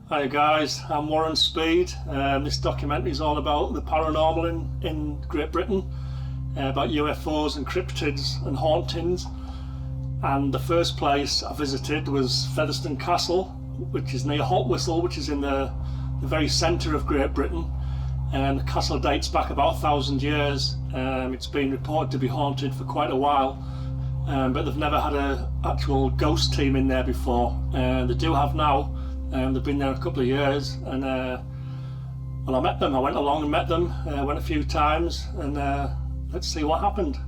Hi guys, I'm Warren Speed. This documentary is all about the paranormal in Great Britain, about UFOs and cryptids and hauntings. And the first place I visited was Featherstone Castle, which is near Hotwhistle, which is in the very centre of Great Britain. And the castle dates back about 1,000 years. It's been reported to be haunted for quite a while, but they've never had an actual ghost team in there before. They do have now. They've been there a couple of years, and well, I met them. I went along and met them, went a few times, and let's see what happened.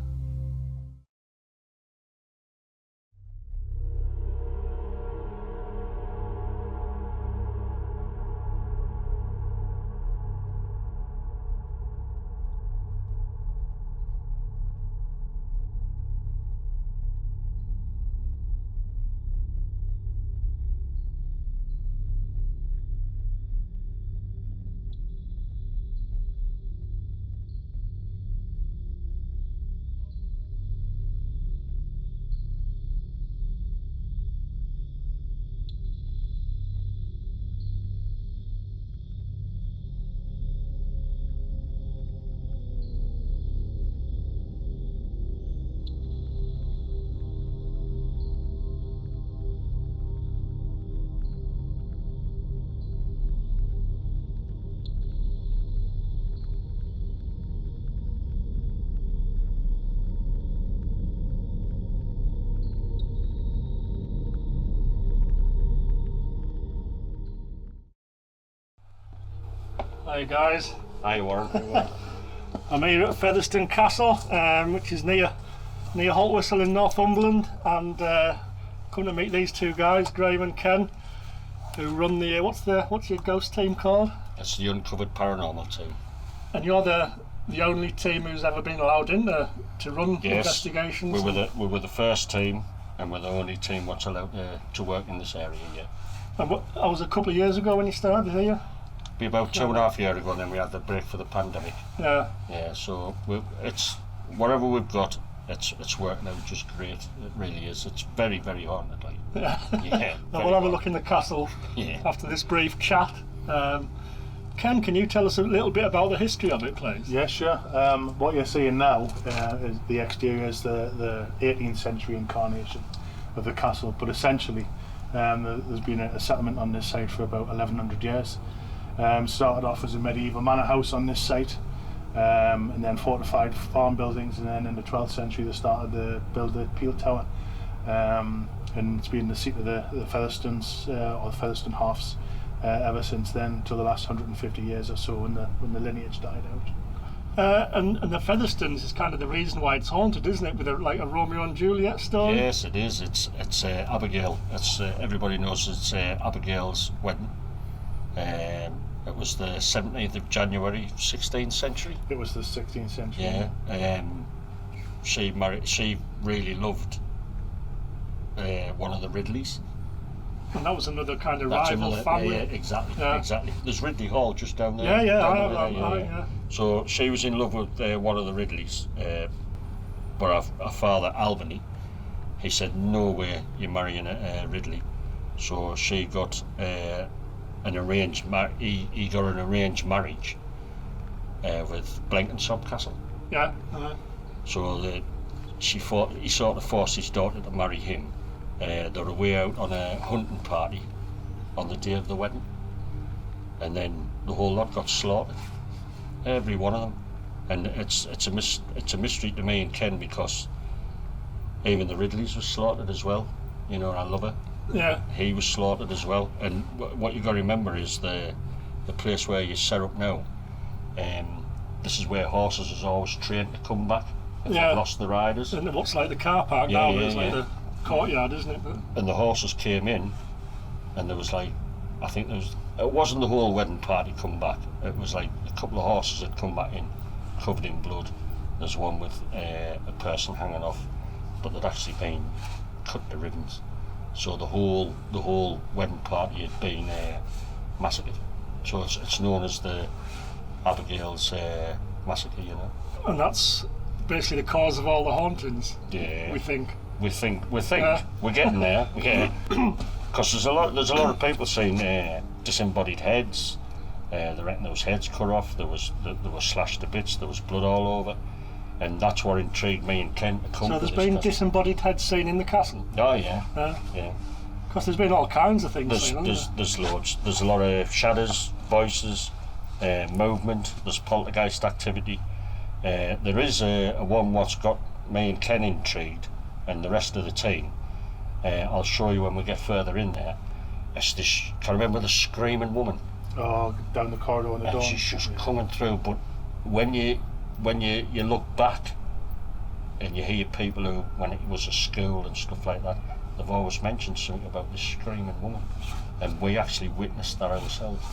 Hi guys. Hi Warren. I'm here at Featherstone Castle, which is near Hotwhistle in Northumberland, and come to meet these two guys, Graham and Ken, who run the what's your ghost team called? It's the Uncovered Paranormal team. And you're the only team who's ever been allowed in there to run investigations. We were the first team, and we're the only team what's allowed to work in this area. Yeah. And I was a couple of years ago when you started here. Be about 2.5 years ago, and then we had the break for the pandemic. Yeah. Yeah. So it's whatever we've got, it's working out just great. It really is. It's very, very haunted. Like. Yeah. Yeah. We'll have a look in the castle after this brief chat. Ken, can you tell us a little bit about the history of it, please? Yeah, sure. What you're seeing now is the exterior is the 18th century incarnation of the castle, but essentially there's been a settlement on this site for about 1100 years. Started off as a medieval manor house on this site, and then fortified farm buildings, and then in the 12th century they started to build the Peel Tower, and it's been the seat of the Featherstones, or the Featherstone Halfs, ever since then, till the last 150 years or so, when the lineage died out. And the Featherstones is kind of the reason why it's haunted, isn't it? With a Romeo and Juliet story. Yes, it is. It's Abigail. It's everybody knows it's Abigail's wedding. It was the 17th of January, 16th century. It was the 16th century. Yeah. She really loved one of the Ridleys. And that was another kind of rival family. Yeah, exactly. There's Ridley Hall just down there. Yeah. So she was in love with one of the Ridleys, but her father, Albany, he said, no way you're marrying a Ridley. So she got an arranged he got an arranged marriage with Blenkinsop Castle. Yeah. So he sort of forced his daughter to marry him. They were away out on a hunting party on the day of the wedding, and then the whole lot got slaughtered, every one of them. And it's a mystery to me and Ken, because even the Ridleys was slaughtered as well. You know, I love her. Yeah. He was slaughtered as well. And what you got to remember is the place where you set up now. This is where horses is always trained to come back if they've lost the riders. And what's like the car park now? It's like the courtyard, isn't it? And the horses came in, and there was it wasn't the whole wedding party come back. It was like a couple of horses had come back in, covered in blood. There's one with a person hanging off, but they'd actually been cut to ribbons. So the whole wedding party had been massacred. So it's known as the Abigail's massacre, you know. And that's basically the cause of all the hauntings. Yeah. We think. We're getting there. Yeah. Because there's a lot of people saying disembodied heads. They reckon there was heads cut off. There was slashed to bits. There was blood all over, and that's what intrigued me and Ken to come. So to there's this been castle. disembodied heads seen in the castle. Oh yeah, Yeah. Because there's been all kinds of things seen, There's loads. There's a lot of shadows, voices, movement. There's poltergeist activity. There is a one what's got me and Ken intrigued, and the rest of the team. I'll show you when we get further in there. It's this. Can you remember the screaming woman? Oh, down the corridor in the And door. she's just coming through. But when you look back, and you hear people who, when it was a school and stuff like that, they've always mentioned something about this screaming woman, and we actually witnessed that ourselves.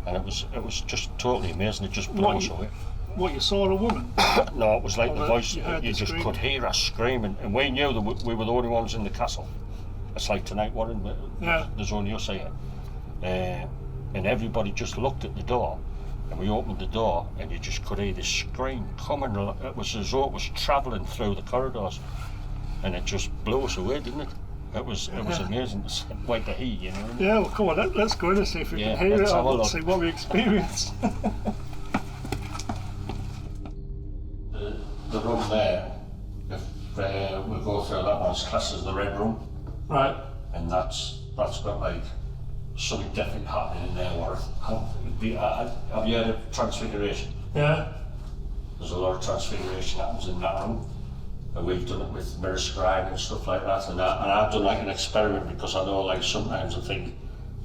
And it was just totally amazing. It just blew us away. What, you saw a woman? No, it was like Oh, the voice. you heard You the just scream? could hear her screaming, and we knew that we were the only ones in the castle. It's like tonight, Warren. Yeah. There's only us here, and everybody just looked at the door, and we opened the door, and you just could hear this scream coming. It was as though it was travelling through the corridors, and it just blew us away, didn't it? It was amazing. Wait to hear, you know. Yeah, well, come on, let's go in and see if we Yeah, can hear it let's have a or look. see what we experienced. The room there, if we go through that one's classed as the red room, Right. and that's got like something definitely happening in there. Where have you heard of transfiguration? Yeah. There's a lot of transfiguration happens in that room, and we've done it with mirror scrying and stuff like that. And I've done like an experiment, because I know like sometimes I think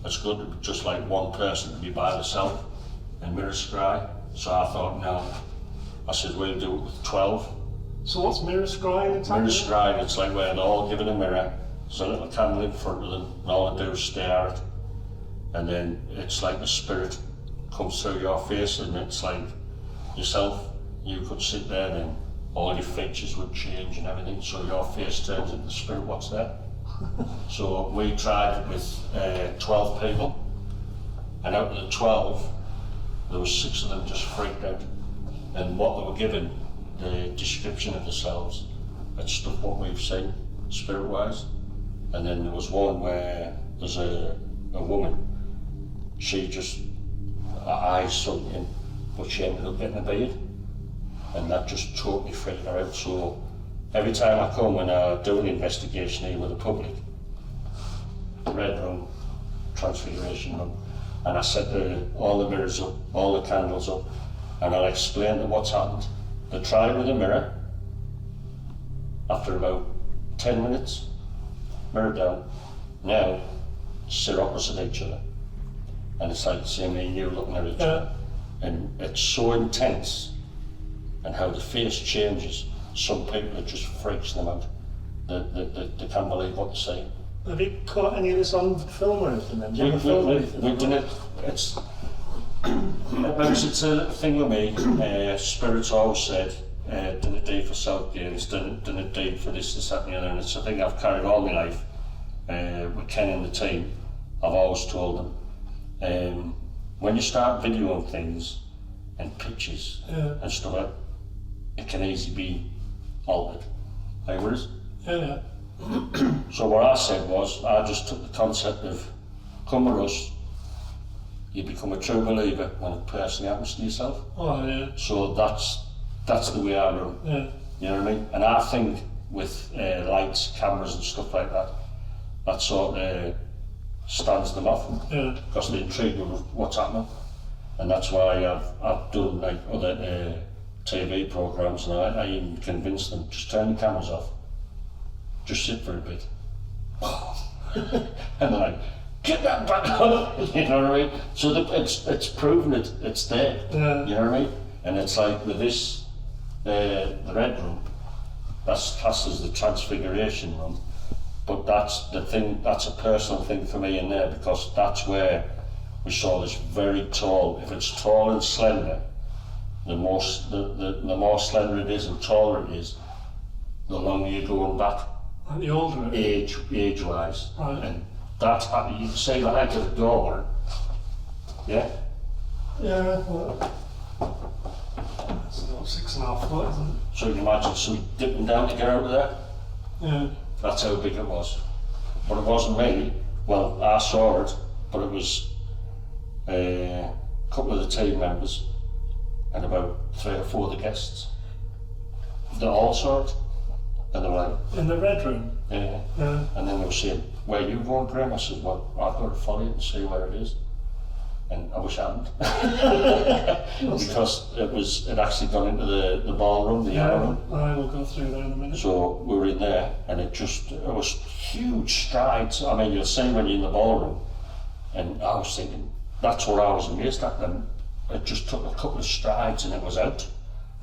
it's good to just like one person to be by themselves and mirror scry. So I thought, no. I said we'll do it with 12. So what's mirror scrying exactly? Mirror scrying, it's like where they're all given a mirror, there's a little candle in front of them, and all they do is stare at it. And then it's like the spirit comes through your face, and it's like yourself, you could sit there and all your features would change and everything, so your face turns into the spirit what's there. So we tried it with 12 people, and out of the 12, there was 6 of them just freaked out. And what they were given, the description of themselves, it's stuff what we've seen, spirit-wise. And then there was one where there's a woman, she just, her eyes sunk in, but she ended up getting a beard. And that just totally freaked her out. So every time I come and I do an investigation here with the public, the red room, transfiguration room, and I set all the mirrors up, all the candles up, and I'll explain them what's happened. They try it with a mirror. After about 10 minutes, mirror down. Now, sit opposite each other. And it's like seeing me and you looking at each other. And it's so intense, and how the face changes. Some people, it just freaks them out. They can't believe what they see. Have you caught any of this on film or anything then? Do you ever film anything? We've done it. It's a thing with me. Spirits always said, done a deed for South Games, done a deed for this, that and the other, and it's a thing I've carried all my life. With Ken and the team, I've always told them, when you start videoing things and pictures and stuff like that, it can easily be altered. Are you with us? Yeah. So what I said was, I just took the concept of, come with us, you become a true believer when it personally happens to yourself. Oh, yeah. So that's the way I run. Yeah. You know what I mean? And I think with lights, cameras and stuff like that, that sort of stands them off. Yeah. Because they're intrigued with what's happening. And that's why I've done like other TV programmes, and I even convinced them, just turn the cameras off. Just sit for a bit. And they're like, get that back on! You know what I mean? So it's proven it's there. Yeah. You know what I mean? And it's like with this, the red room, that's classed as the transfiguration room. But that's the thing, that's a personal thing for me in there, because that's where we saw this very tall, if it's tall and slender, the more slender it is and taller it is, the longer you're going back. And the older it is. Age-wise. Right. And that's how you can see the height of the door. Yeah? Yeah, well, it's about 6.5 foot, isn't it? So you can imagine somebody dipping down to get out of there. Yeah. That's how big it was. But it wasn't me. Well, I saw it, but it was a couple of the team members, and about 3 or 4 of the guests. They all saw it, and they were like, In the red room? yeah. And then they were saying, "Where you going, Graham?" I said, "Well, I've got to follow you and see where it is." And I wish I hadn't. Because it actually gone into the ballroom, the yellow room. I will go through there in a minute. So we were in there, and it was huge strides. I mean, you'll see when you're in the ballroom, and I was thinking, that's what I was amazed at them. It just took a couple of strides and it was out.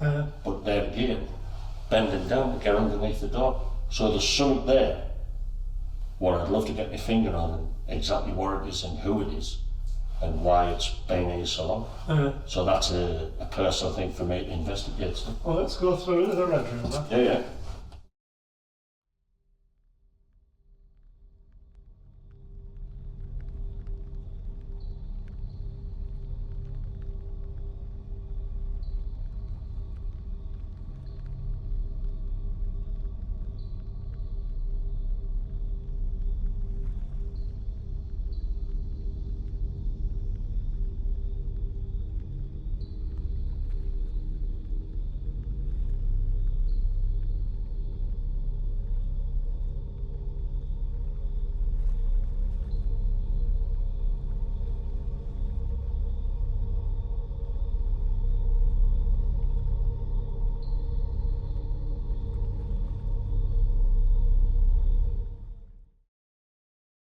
But then again, bending down to get underneath the door. So there's something there, what I'd love to get my finger on, and exactly what it is and who it is, and why it's been here so long. So that's a personal thing for me to investigate. Well, let's go through to the red room then. Yeah.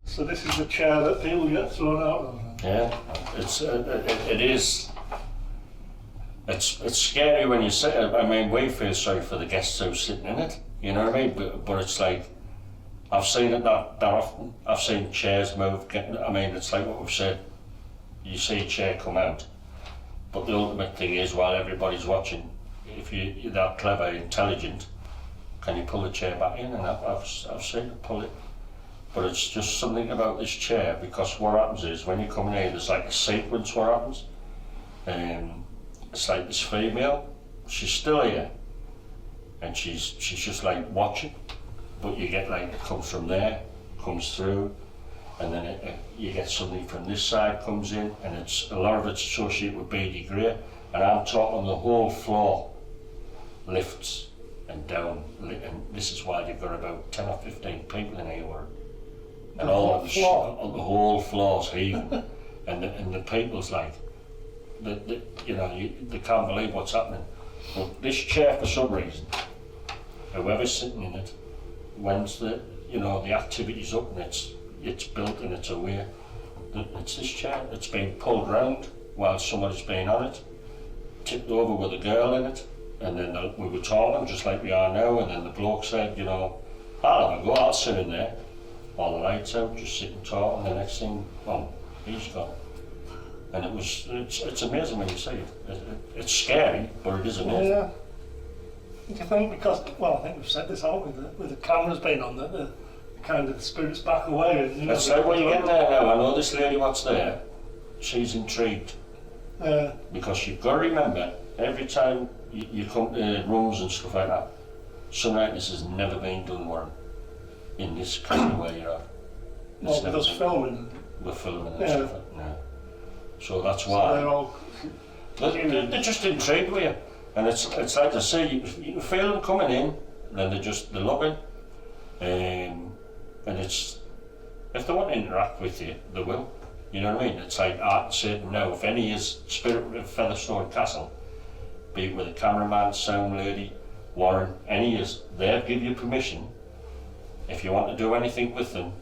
So this is the chair that people get thrown out of. Yeah, it is. It's scary when you sit. I mean, we feel sorry for the guests who are sitting in it. You know what I mean? But it's like, I've seen it that often. I've seen chairs move. I mean, it's like what we've said. You see a chair come out, but the ultimate thing is, while everybody's watching, if you're that clever, intelligent, can you pull the chair back in? And I've seen it pull it. But it's just something about this chair, because what happens is when you come in here, there's like a sequence what happens. It's like this female, she's still here, and she's just like watching, but you get like, it comes from there, comes through, and then you get something from this side comes in, and a lot of it's associated with beady grey, and I'm talking the whole floor lifts and down, and this is why you've got about 10 or 15 people in here. And all of the whole floor's heaving, and the people's like, they can't believe what's happening. But this chair, for some reason, whoever's sitting in it, when's the activity's up and it's built and it's aware, it's this chair. It's been pulled round while somebody's been on it, tipped over with a girl in it, and then we were talking just like we are now, and then the bloke said, I'll have a go, I'll sit in there. All the lights out, just sitting talking, the next thing, he's gone. And it's amazing when you see it. It's scary, but it is amazing. Yeah. Do you think because, I think we've said this, haven't we, with the cameras being on, that the kind of the spirits back away? And, That's like when you get there now, I know this lady what's there, she's intrigued. Because you've got to remember, every time you come to rooms and stuff like that, something like this has never been done, Warren. In this country where you're at. With us filming? We're filming and stuff like that. So that's why. So they're just intrigued with you. And it's like I say, you can feel them coming in, and then they're looking. And it's, if they want to interact with you, they will. You know what I mean? It's like I say to them now, if any is spirit of Featherstone Castle, be it with a cameraman, sound lady, Warren, any is, they'll give you permission. If you want to do anything with them,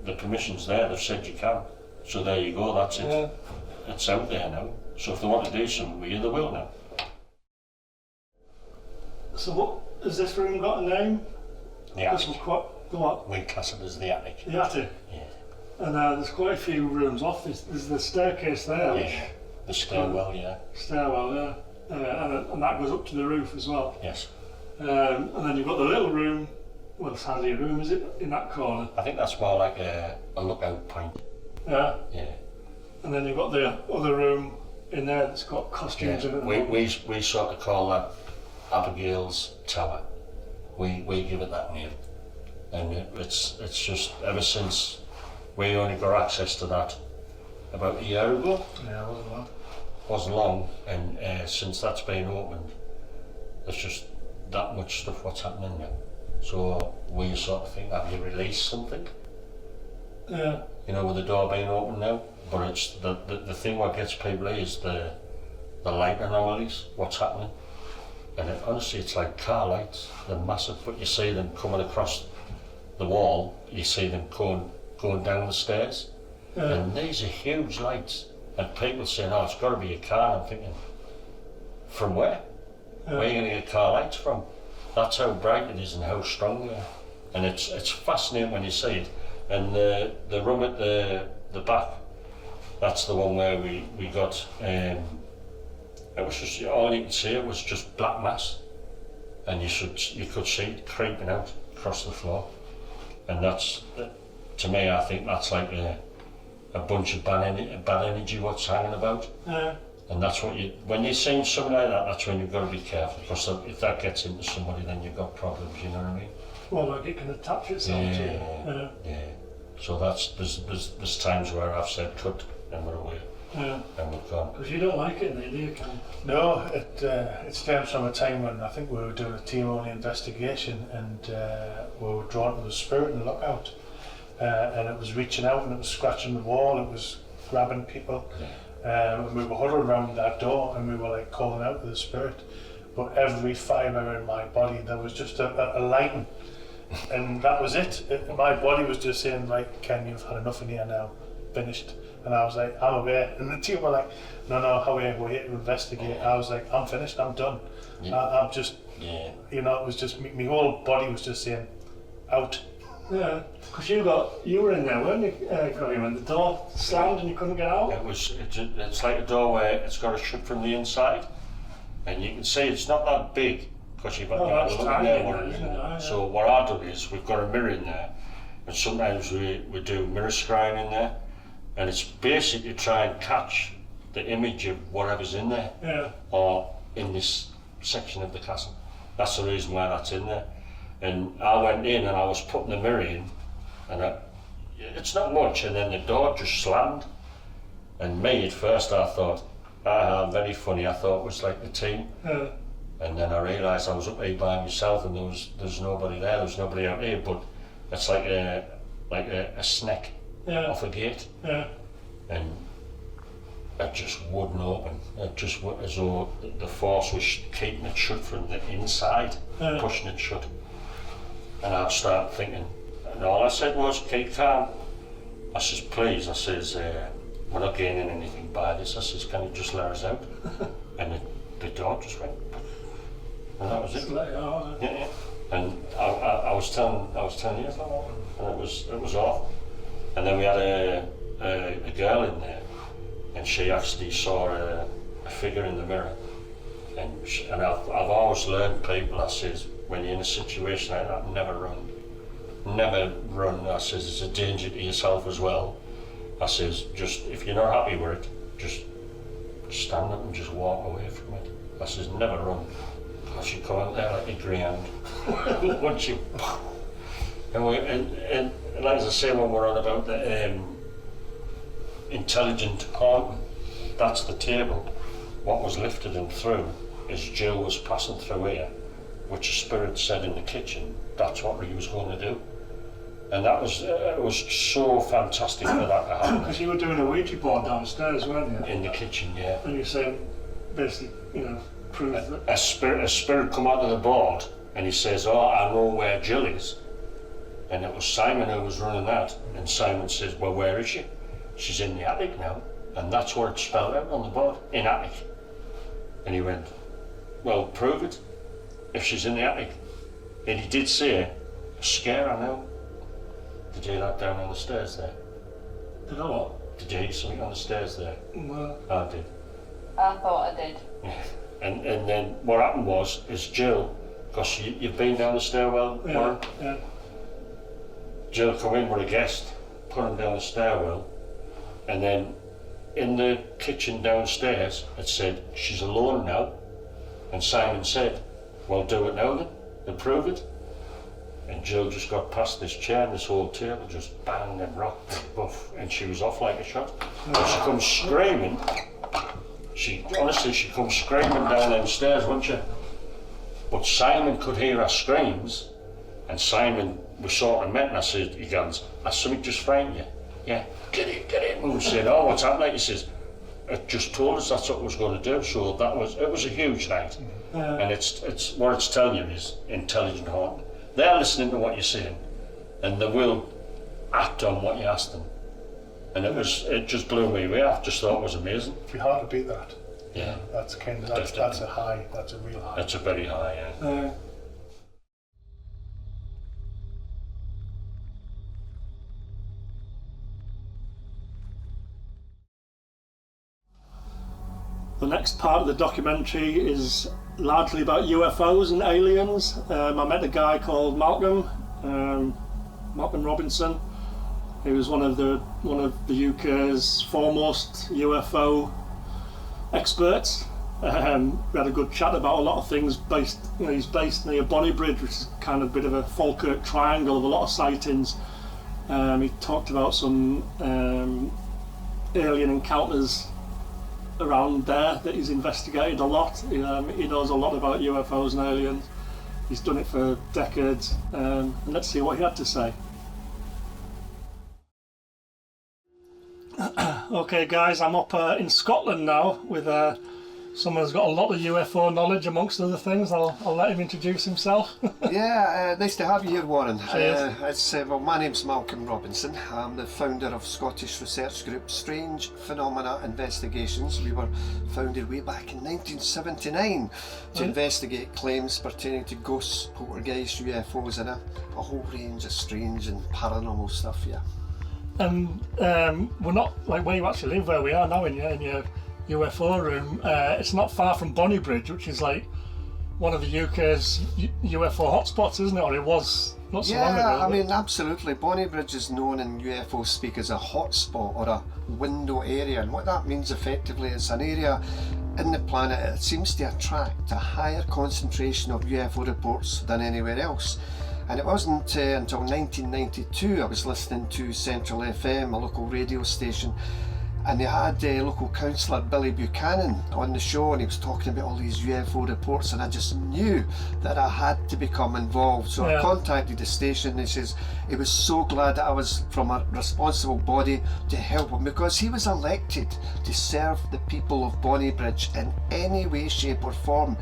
the permission's there, they've said you can. So there you go, that's it. Yeah. It's out there now. So if they want to do something with you, they will now. So what, has this room got a name? The attic. The what? We class it as the attic. The attic? Yeah. And there's quite a few rooms off this. There's the staircase there. Yeah, the stairwell, yeah. Stairwell, yeah. And that goes up to the roof as well. Yes. And then you've got the little room. Well, it's hardly a room, is it, in that corner? I think that's more like a lookout point. Yeah? Yeah. And then you've got the other room in there that's got costumes in it. We sort of call that Abigail's Tower. We give it that name. And it's just, ever since we only got access to that, about a year ago. Yeah, it wasn't long. Wasn't long, and since that's been opened, there's just that much stuff what's happening now. So we sort of think, have you released something? Yeah. You know, with the door being open now. But it's the thing what gets people is the light anomalies, what's happening. And honestly, it's like car lights, they're massive, but you see them coming across the wall, you see them going down the stairs. Yeah. And these are huge lights. And people saying, oh, it's got to be a car. I'm thinking, from where? Yeah. Where are you going to get car lights from? That's how bright it is and how strong they are. And it's fascinating when you see it. And the room at the back, that's the one where we got, it was just, all you could see, it was just black mass. And you could see it creeping out across the floor. And that's, to me, I think that's like a bunch of bad energy what's hanging about. Yeah. And that's what when you're seeing something like that, that's when you've got to be careful, because if that gets into somebody, then you've got problems, you know what I mean? Well, like it can attach itself to you. Yeah. So there's times where I've said cut and we're away. Yeah. And we've gone. Because you don't like it, do you, Ken? No, it stems from a time when I think we were doing a team-only investigation, and we were drawn to the spirit in the lookout, and it was reaching out and it was scratching the wall, it was grabbing people. Yeah. And we were huddled around that door and we were like calling out to the spirit, but every fibre in my body there was just a lighting, and that was it. My body was just saying, like, Ken, you've had enough in here now, finished. And I was like, I'm aware. And the team were like, no, we're here to investigate. I was like, I'm finished, I'm done. Yeah. I'm just, you know, it was just, my whole body was just saying, out. Yeah, because you were in there, weren't you, Graham, when the door slammed and you couldn't get out? It's like a door where it's got to shut from the inside, and you can see it's not that big, because you've got that's to look tiny, there. isn't it? Yeah. So what I do is we've got a mirror in there, and sometimes we do mirror scrying in there, and it's basically to try and catch the image of whatever's in there, or in this section of the castle. That's the reason why that's in there. And I went in and I was putting the mirror in, and it's not much, and then the door just slammed. And me, at first I thought, very funny, I thought it was like the team. Yeah. And then I realised I was up here by myself, and there's nobody there, there's nobody out here, but it's like a snake off a gate. Yeah. And it just wouldn't open. It just as though the force was keeping it shut from the inside, pushing it shut. And I'd start thinking, and all I said was, keep calm. I says, please, I says, we're not gaining anything by this. I says, can you just let us out? And the door just went, and that was it. Yeah. And I was telling you that, and it was off. And then we had a girl in there, and she actually saw a figure in the mirror. And I've always learned, people, I says, when you're in a situation like that, never run. Never run. I says, it's a danger to yourself as well. I says, just, if you're not happy with it, just stand up and just walk away from it. I says, never run. Because you come out there like a greyhound. Once you... And like as I say, when we're on about the intelligent haunting, that's the table. What was lifted and through as Jill was passing through here, which the spirit said in the kitchen, that's what he was going to do. And that was, it was so fantastic for that to happen. Because you were doing a Ouija board downstairs, weren't you? In the kitchen, yeah. And you're saying, basically, you know, prove that... A spirit come out of the board, and he says, oh, I know where Jill is. And it was Simon who was running that, and Simon says, well, where is she? She's in the attic now. And that's what it spelled out on the board, in attic. And he went, well, prove it, if she's in the attic. And he did say, scare her now. Did you hear that down on the stairs there? Did I what? Did you hear something on the stairs there? No. I did. I thought I did. Yeah. And then what happened is Jill, because you've been down the stairwell, Warren? Yeah. Jill come in with a guest, put him down the stairwell, and then in the kitchen downstairs it said, she's alone now. And Simon said, well, do it now then, and prove it. And Jill just got past this chair and this whole table just banged and rocked and buff, and she was off like a shot. And she comes screaming. She comes screaming down them stairs, wasn't she? But Simon could hear her screams, and Simon was sort of met, and I said, he goes, has something just frightened you? Yeah, get in. And we said, oh, what's happening? He says, it just told us that's what it was going to do, so it was a huge night. And it's what it's telling you is intelligent haunting. They're listening to what you're saying, and they will act on what you ask them. And it just blew me away. I just thought it was amazing. It'd be hard to beat that. Yeah. That's a high. That's a real high. That's a very high. Yeah. The next part of the documentary is largely about UFOs and aliens. I met a guy called Malcolm Robinson. He was one of the UK's foremost UFO experts. We had a good chat about a lot of things. He's based near Bonnybridge, which is kind of a bit of a Falkirk triangle of a lot of sightings. He talked about some alien encounters around there that he's investigated a lot. He knows a lot about UFOs and aliens. He's done it for decades. And let's see what he had to say. Okay guys, I'm up in Scotland now with someone who's got a lot of UFO knowledge amongst other things. I'll let him introduce himself. Yeah, nice to have you here, Warren. Cheers. Well, my name's Malcolm Robinson. I'm the founder of Scottish research group Strange Phenomena Investigations. We were founded way back in 1979 to investigate claims pertaining to ghosts, poltergeists, UFOs, and a whole range of strange and paranormal stuff, yeah. And we're not like where you actually live, where we are now in your UFO room. It's not far from Bonnybridge, which is like one of the UK's UFO hotspots, isn't it? Or it was not so long ago. Yeah, I mean, absolutely. Bonnybridge is known in UFO speak as a hotspot or a window area, and what that means effectively is an area in the planet that seems to attract a higher concentration of UFO reports than anywhere else. And it wasn't until 1992 I was listening to Central FM, a local radio station, and they had local councillor Billy Buchanan on the show, and he was talking about all these UFO reports, and I just knew that I had to become involved. So I contacted the station, and he says he was so glad that I was from a responsible body to help him, because he was elected to serve the people of Bonnybridge in any way, shape or form.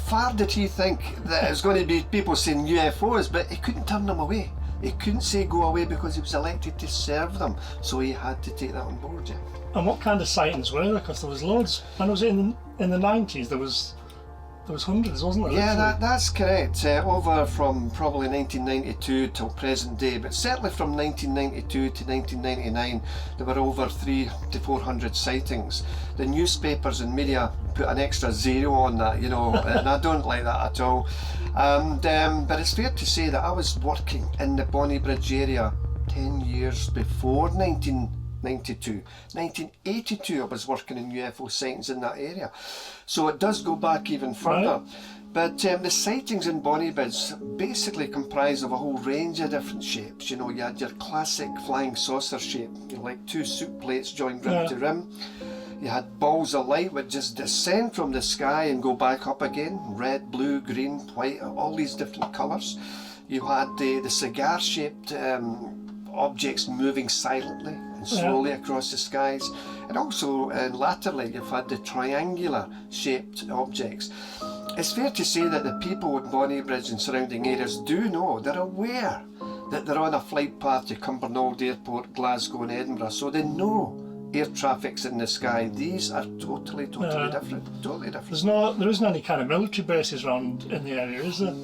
Far did he think that it was going to be people saying UFOs, but he couldn't turn them away. He couldn't say go away because he was elected to serve them, so he had to take that on board. Yeah. And what kind of sightings were there? Because there was loads. And it was in the 90s. There was hundreds, wasn't there? Yeah, that's correct. Over from probably 1992 till present day, but certainly from 1992 to 1999, there were over 300 to 400 sightings. The newspapers and media put an extra zero on that, you know, and I don't like that at all. But it's fair to say that I was working in the Bonnybridge area 10 years before 1992. 1982 I was working in UFO sightings in that area. So it does go back even further. Right. But the sightings in Bonnybridge basically comprise of a whole range of different shapes. You know, you had your classic flying saucer shape, you know, like two soup plates joined rim to rim. You had balls of light which just descend from the sky and go back up again, red, blue, green, white, all these different colours. You had the cigar-shaped objects moving silently and slowly across the skies. And also, latterly, you've had the triangular-shaped objects. It's fair to say that the people in Bonnybridge and surrounding areas do know, they're aware that they're on a flight path to Cumbernauld Airport, Glasgow and Edinburgh, so they know air traffic's in the sky. These are totally different. Totally different. There isn't any kind of military bases around in the area, is there?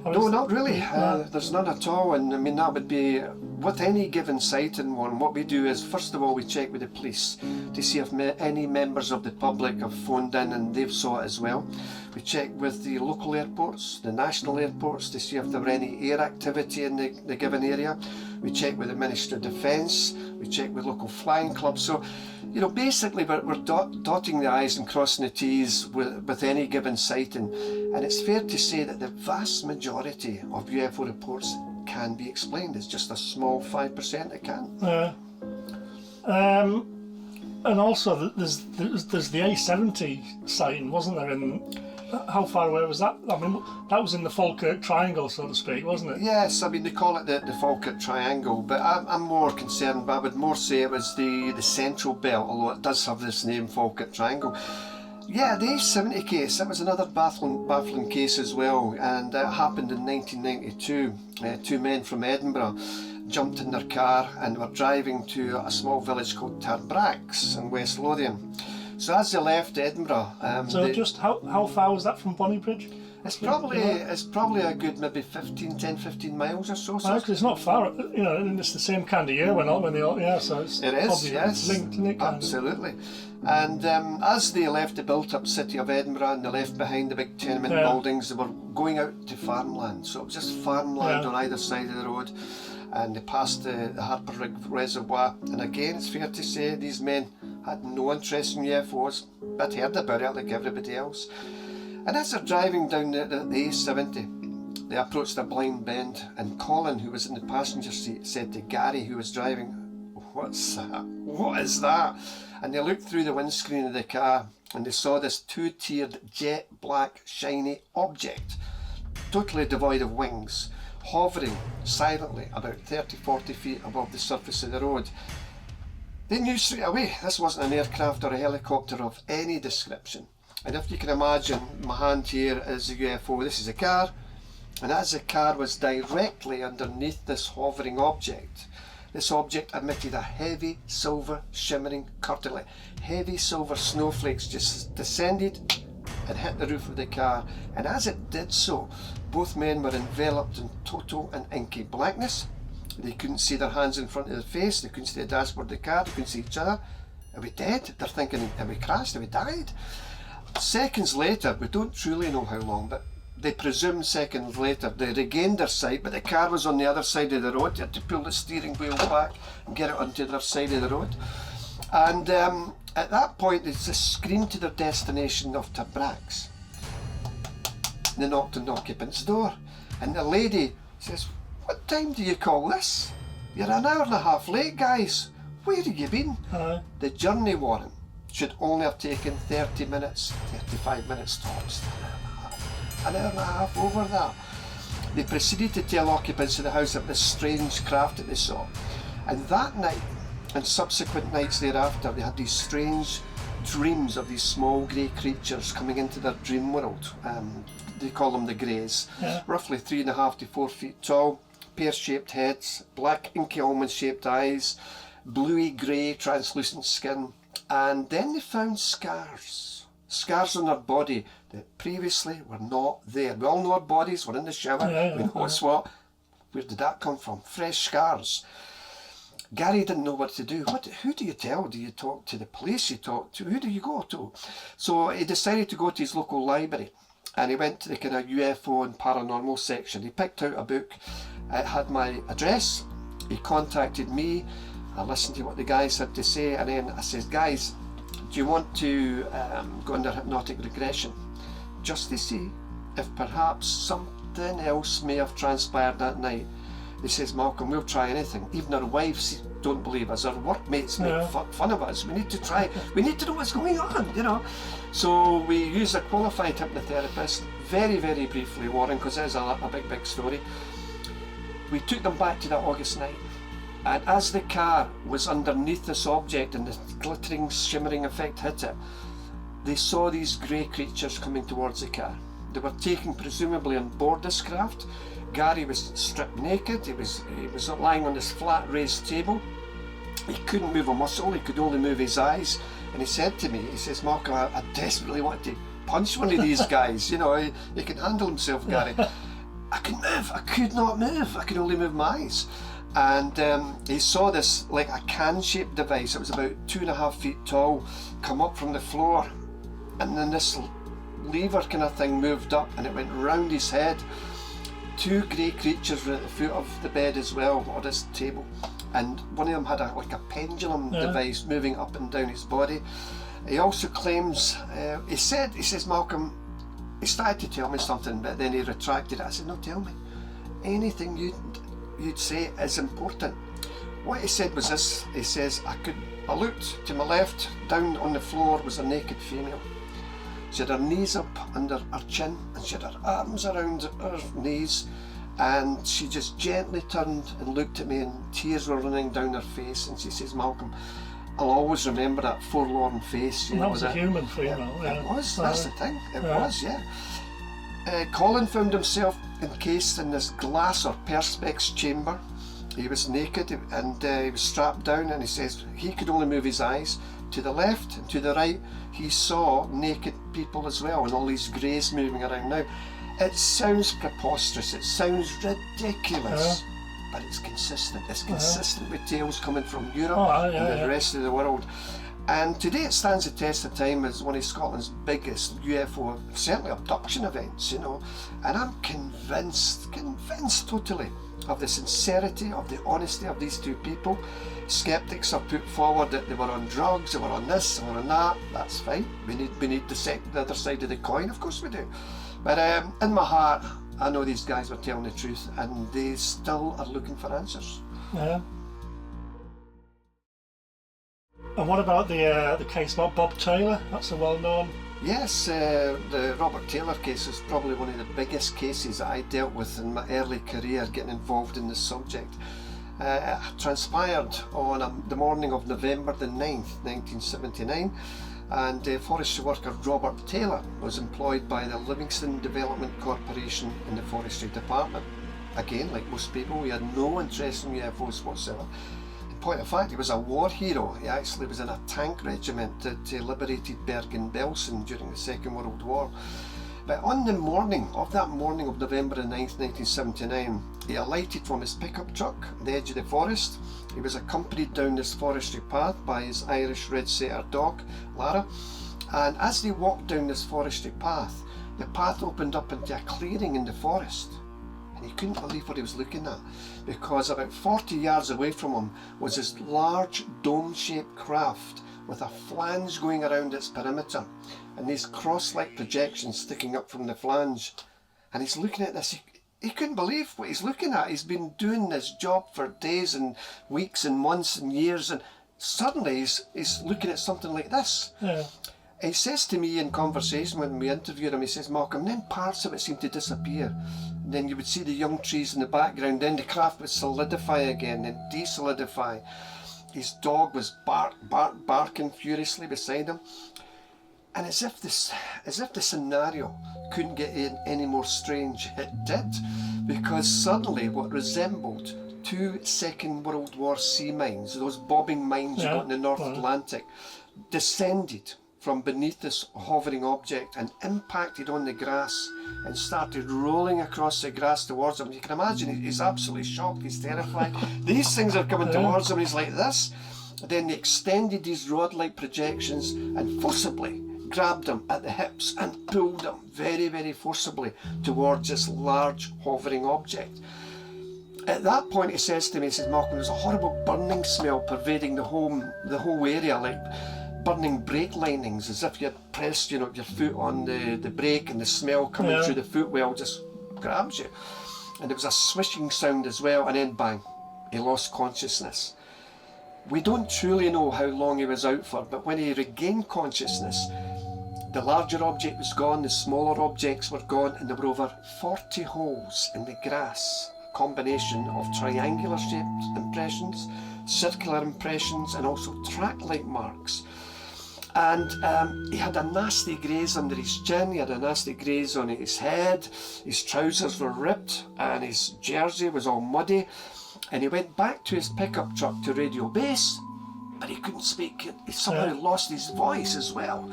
No, not really. There's none at all, and I mean that would be with any given sighting one. What we do is, first of all, we check with the police to see if any members of the public have phoned in and they've saw it as well. We check with the local airports, the national airports, to see if there were any air activity in the given area. we checked with the Ministry of Defence, we checked with local flying clubs. So, you know, basically we're dotting the I's and crossing the T's with any given sighting. And it's fair to say that the vast majority of UFO reports can be explained. It's just a small 5% that can't. And also, there's the A70 sighting, wasn't there? And how far away was that? I mean, that was in the Falkirk Triangle, so to speak, wasn't it? Yes, I mean, they call it the Falkirk Triangle, but I'm more concerned, but I would more say it was the Central Belt, although it does have this name, Falkirk Triangle. Yeah, the A70 case, that was another baffling case as well, and it happened in 1992. Two men from Edinburgh jumped in their car and were driving to a small village called Tarbrax in West Lothian. So as they left Edinburgh... just how far was that from Bonnybridge? It's probably a good maybe 10-15 miles or so. So it's not far, you know, and it's the same kind of year when they all, yeah, so it's yes, linked, isn't it? Absolutely. And as they left the built-up city of Edinburgh and they left behind the big tenement buildings, they were going out to farmland. So it was just farmland on either side of the road. And they passed the Harper Reservoir, and again it's fair to say these men had no interest in UFOs, but heard about it like everybody else. And as they're driving down the A70, they approached a blind bend, and Colin, who was in the passenger seat, said to Gary, who was driving, "What's that? What is that?" And they looked through the windscreen of the car and they saw this two-tiered jet black shiny object, totally devoid of wings, hovering silently about 30-40 feet above the surface of the road. They knew straight away this wasn't an aircraft or a helicopter of any description. And if you can imagine, my hand here is a UFO, this is a car, and as the car was directly underneath this hovering object, this object emitted a heavy silver shimmering curtain. Heavy silver snowflakes just descended and hit the roof of the car, and as it did so, both men were enveloped in total and inky blackness. They couldn't see their hands in front of their face, they couldn't see the dashboard of the car, they couldn't see each other. Are we dead? They're thinking, have we crashed? Have we died? Seconds later, we don't truly know how long, but they presume seconds later, they regained their sight, but the car was on the other side of the road. They had to pull the steering wheel back and get it onto their side of the road. And at that point, they just screamed to their destination of Tarbrax. They knocked on the occupant's door, and the lady says, "What time do you call this? You're an hour and a half late, guys. Where have you been?" The journey warrant should only have taken 30 minutes, 35 minutes tops. An hour and a half over that. They proceeded to tell occupants of the house of this strange craft that they saw. And that night, and subsequent nights thereafter, they had these strange dreams of these small grey creatures coming into their dream world. They call them the Greys. Roughly 3.5 to 4 feet tall, pear-shaped heads, black inky almond-shaped eyes, bluey grey translucent skin, and then they found scars on their body that previously were not there. We all know our bodies, we're in the shower, we know what's what. Where did that come from? Fresh scars. Gary didn't know what to do. Who do you tell? Do you talk to the police? Who do you go to? So he decided to go to his local library, and he went to the kind of UFO and paranormal section. He picked out a book. It had my address. He contacted me. I listened to what the guys had to say, and then I said, "Guys, do you want to go under hypnotic regression just to see if perhaps something else may have transpired that night?" He says, "Malcolm, we'll try anything. Even our wives don't believe us. Our workmates make fun of us. We need to try. We need to know what's going on, you know." So we used a qualified hypnotherapist. Very, very briefly, Warren, because it is a big story. We took them back to that August night. And as the car was underneath this object and the glittering, shimmering effect hit it, they saw these grey creatures coming towards the car. They were taken presumably on board this craft. Gary was stripped naked. He was lying on this flat raised table. He couldn't move a muscle, he could only move his eyes. And he said to me, he says, "Mark, I desperately want to punch one of these guys. You know, he can handle himself, Gary." I couldn't move, I could not move, I could only move my eyes. And he saw this like a can-shaped device. It was about 2.5 feet tall, come up from the floor, and then this lever kind of thing moved up and it went round his head. two grey creatures were at the foot of the bed as well, or this table, and one of them had like a pendulum device moving up and down his body. He also claims, he says, Malcolm, he started to tell me something, but then he retracted it. I said, no, tell me. Anything you'd say is important. What he said was this. He says, I looked to my left, down on the floor was a naked female. She had her knees up under her chin, and she had her arms around her knees, and she just gently turned and looked at me, and tears were running down her face, and she says, Malcolm, I'll always remember that forlorn face. And that was a human female. It was, that's the thing, it was, yeah. Colin found himself encased in this glass or perspex chamber. He was naked and he was strapped down, and he says he could only move his eyes. To the left and to the right, he saw naked people as well, and all these greys moving around. Now, it sounds preposterous, it sounds ridiculous. But it's consistent. It's consistent with tales coming from Europe and the rest of the world. And today it stands the test of time as one of Scotland's biggest UFO, certainly abduction events, you know. And I'm convinced totally of the sincerity, of the honesty of these two people. Skeptics have put forward that they were on drugs, they were on this, they were on that. That's fine. We need the other side of the coin, of course we do. But in my heart, I know these guys were telling the truth, and they still are looking for answers. Yeah. And what about the case about Bob Taylor? That's a well-known. Yes, the Robert Taylor case is probably one of the biggest cases that I dealt with in my early career getting involved in this subject. It transpired on the morning of November the 9th, 1979. And forestry worker Robert Taylor was employed by the Livingston Development Corporation in the forestry department. Again, like most people, he had no interest in UFOs whatsoever. In point of fact, he was a war hero. He actually was in a tank regiment that liberated Bergen-Belsen during the Second World War. But on the morning of November the 9th, 1979, he alighted from his pickup truck at the edge of the forest. He was accompanied down this forestry path by his Irish red setter dog, Lara, and as they walked down this forestry path, the path opened up into a clearing in the forest, and he couldn't believe what he was looking at, because about 40 yards away from him was this large dome-shaped craft with a flange going around its perimeter, and these cross-like projections sticking up from the flange. And he's looking at this. He couldn't believe what he's looking at. He's been doing this job for days and weeks and months and years, and suddenly he's looking at something like this. Yeah. He says to me in conversation when we interviewed him, he says, Malcolm, then parts of it seemed to disappear. And then you would see the young trees in the background, then the craft would solidify again and desolidify. His dog was barking furiously beside him. And as if the scenario couldn't get any more strange, it did, because suddenly what resembled two Second World War sea mines, those bobbing mines you got in the North Atlantic, descended from beneath this hovering object and impacted on the grass and started rolling across the grass towards him. You can imagine he's absolutely shocked, he's terrified. These things are coming towards him and he's like this. Then they extended these rod-like projections and forcibly grabbed him at the hips and pulled him very, very forcibly towards this large hovering object. At that point he says to me, he says, Malcolm, there's a horrible burning smell pervading the whole area, like burning brake linings, as if you had pressed your foot on the brake, and the smell coming through the footwell just grabs you. And there was a swishing sound as well, and then bang, he lost consciousness. We don't truly know how long he was out for, but when he regained consciousness, the larger object was gone, the smaller objects were gone, and there were over 40 holes in the grass, a combination of triangular shaped impressions, circular impressions, and also track-like marks. And he had a nasty graze under his chin, he had a nasty graze on his head, his trousers were ripped, and his jersey was all muddy. And he went back to his pickup truck to radio base, but he couldn't speak. He somehow lost his voice as well.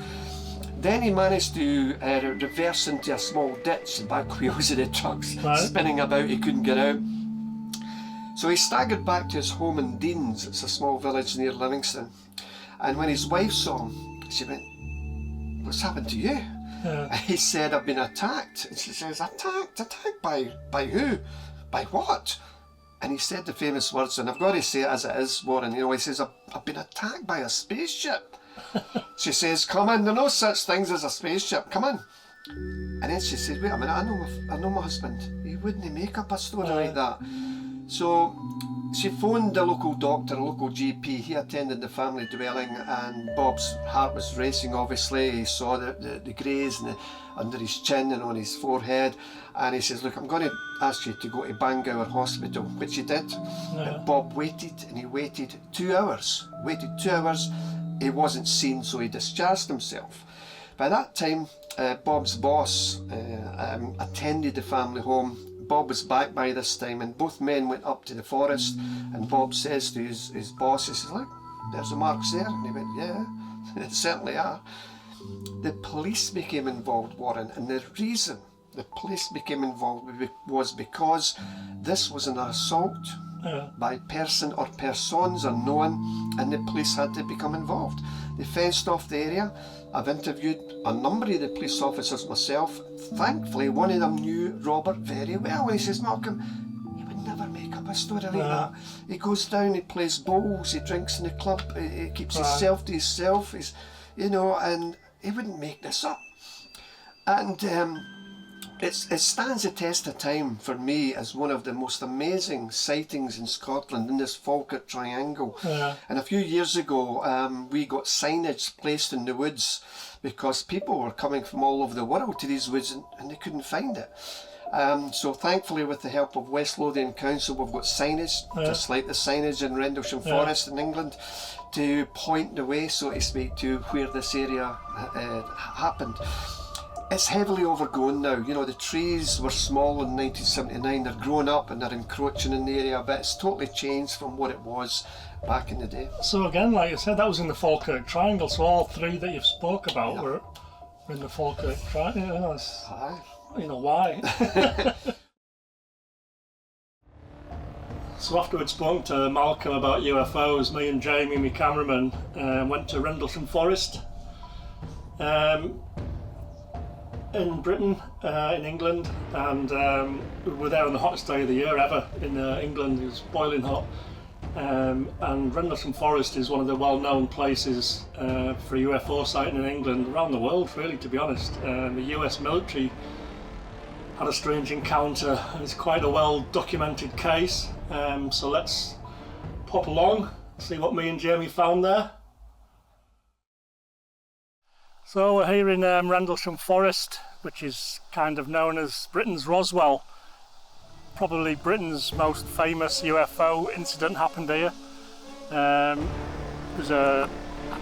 Then he managed to reverse into a small ditch, the back wheels of the truck's spinning about, he couldn't get out. So he staggered back to his home in Deans, it's a small village near Livingston. And when his wife saw him, she went, "What's happened to you?" He said, I've been attacked. And she says, attacked by who? By what? And he said the famous words, and I've got to say it as it is, Warren, he says, I've been attacked by a spaceship. She says, come in, there are no such things as a spaceship, come in. And then she says, wait a minute, I know my husband. He wouldn't make up a story like that. So she phoned the local doctor, a local GP. He attended the family dwelling, and Bob's heart was racing, obviously. He saw the greys under his chin and on his forehead. And he says, look, I'm going to ask you to go to Bangor Hospital, which he did. And Bob waited, and he waited 2 hours. He wasn't seen, so he discharged himself. By that time, Bob's boss attended the family home. Bob was back by this time, and both men went up to the forest, and Bob says to his boss, he says, look, there's the marks there. And he went, yeah, they certainly are. The police became involved, Warren, and the reason the police became involved was because this was an assault by person or persons unknown, and the police had to become involved. They fenced off the area. I've interviewed a number of the police officers myself. Thankfully, one of them knew Robert very well, and he says, Malcolm, he would never make up a story like that. He goes down, he plays bowls, he drinks in the club, he keeps himself to himself, and he wouldn't make this up. And it stands the test of time for me as one of the most amazing sightings in Scotland in this Falkirk Triangle. And a few years ago we got signage placed in the woods because people were coming from all over the world to these woods and they couldn't find it. So thankfully, with the help of West Lothian Council, we've got signage, just like the signage in Rendlesham Forest in England, to point the way, so to speak, to where this area happened. It's heavily overgrown now. The trees were small in 1979, they're grown up and they're encroaching in the area, but it's totally changed from what it was back in the day. So again, like you said, that was in the Falkirk Triangle, so all three that you've spoke about were in the Falkirk Triangle. Why? So after we'd spoken to Malcolm about UFOs, me and Jamie, my cameraman, went to Rendlesham Forest in Britain, in England, and we were there on the hottest day of the year ever in England. It was boiling hot. And Rendlesham Forest is one of the well-known places for UFO sighting in England, around the world really, to be honest. The US military had a strange encounter, and it's quite a well-documented case. So let's pop along, see what me and Jamie found there. So we're here in Rendlesham Forest, which is kind of known as Britain's Roswell. Probably Britain's most famous UFO incident happened here. There's a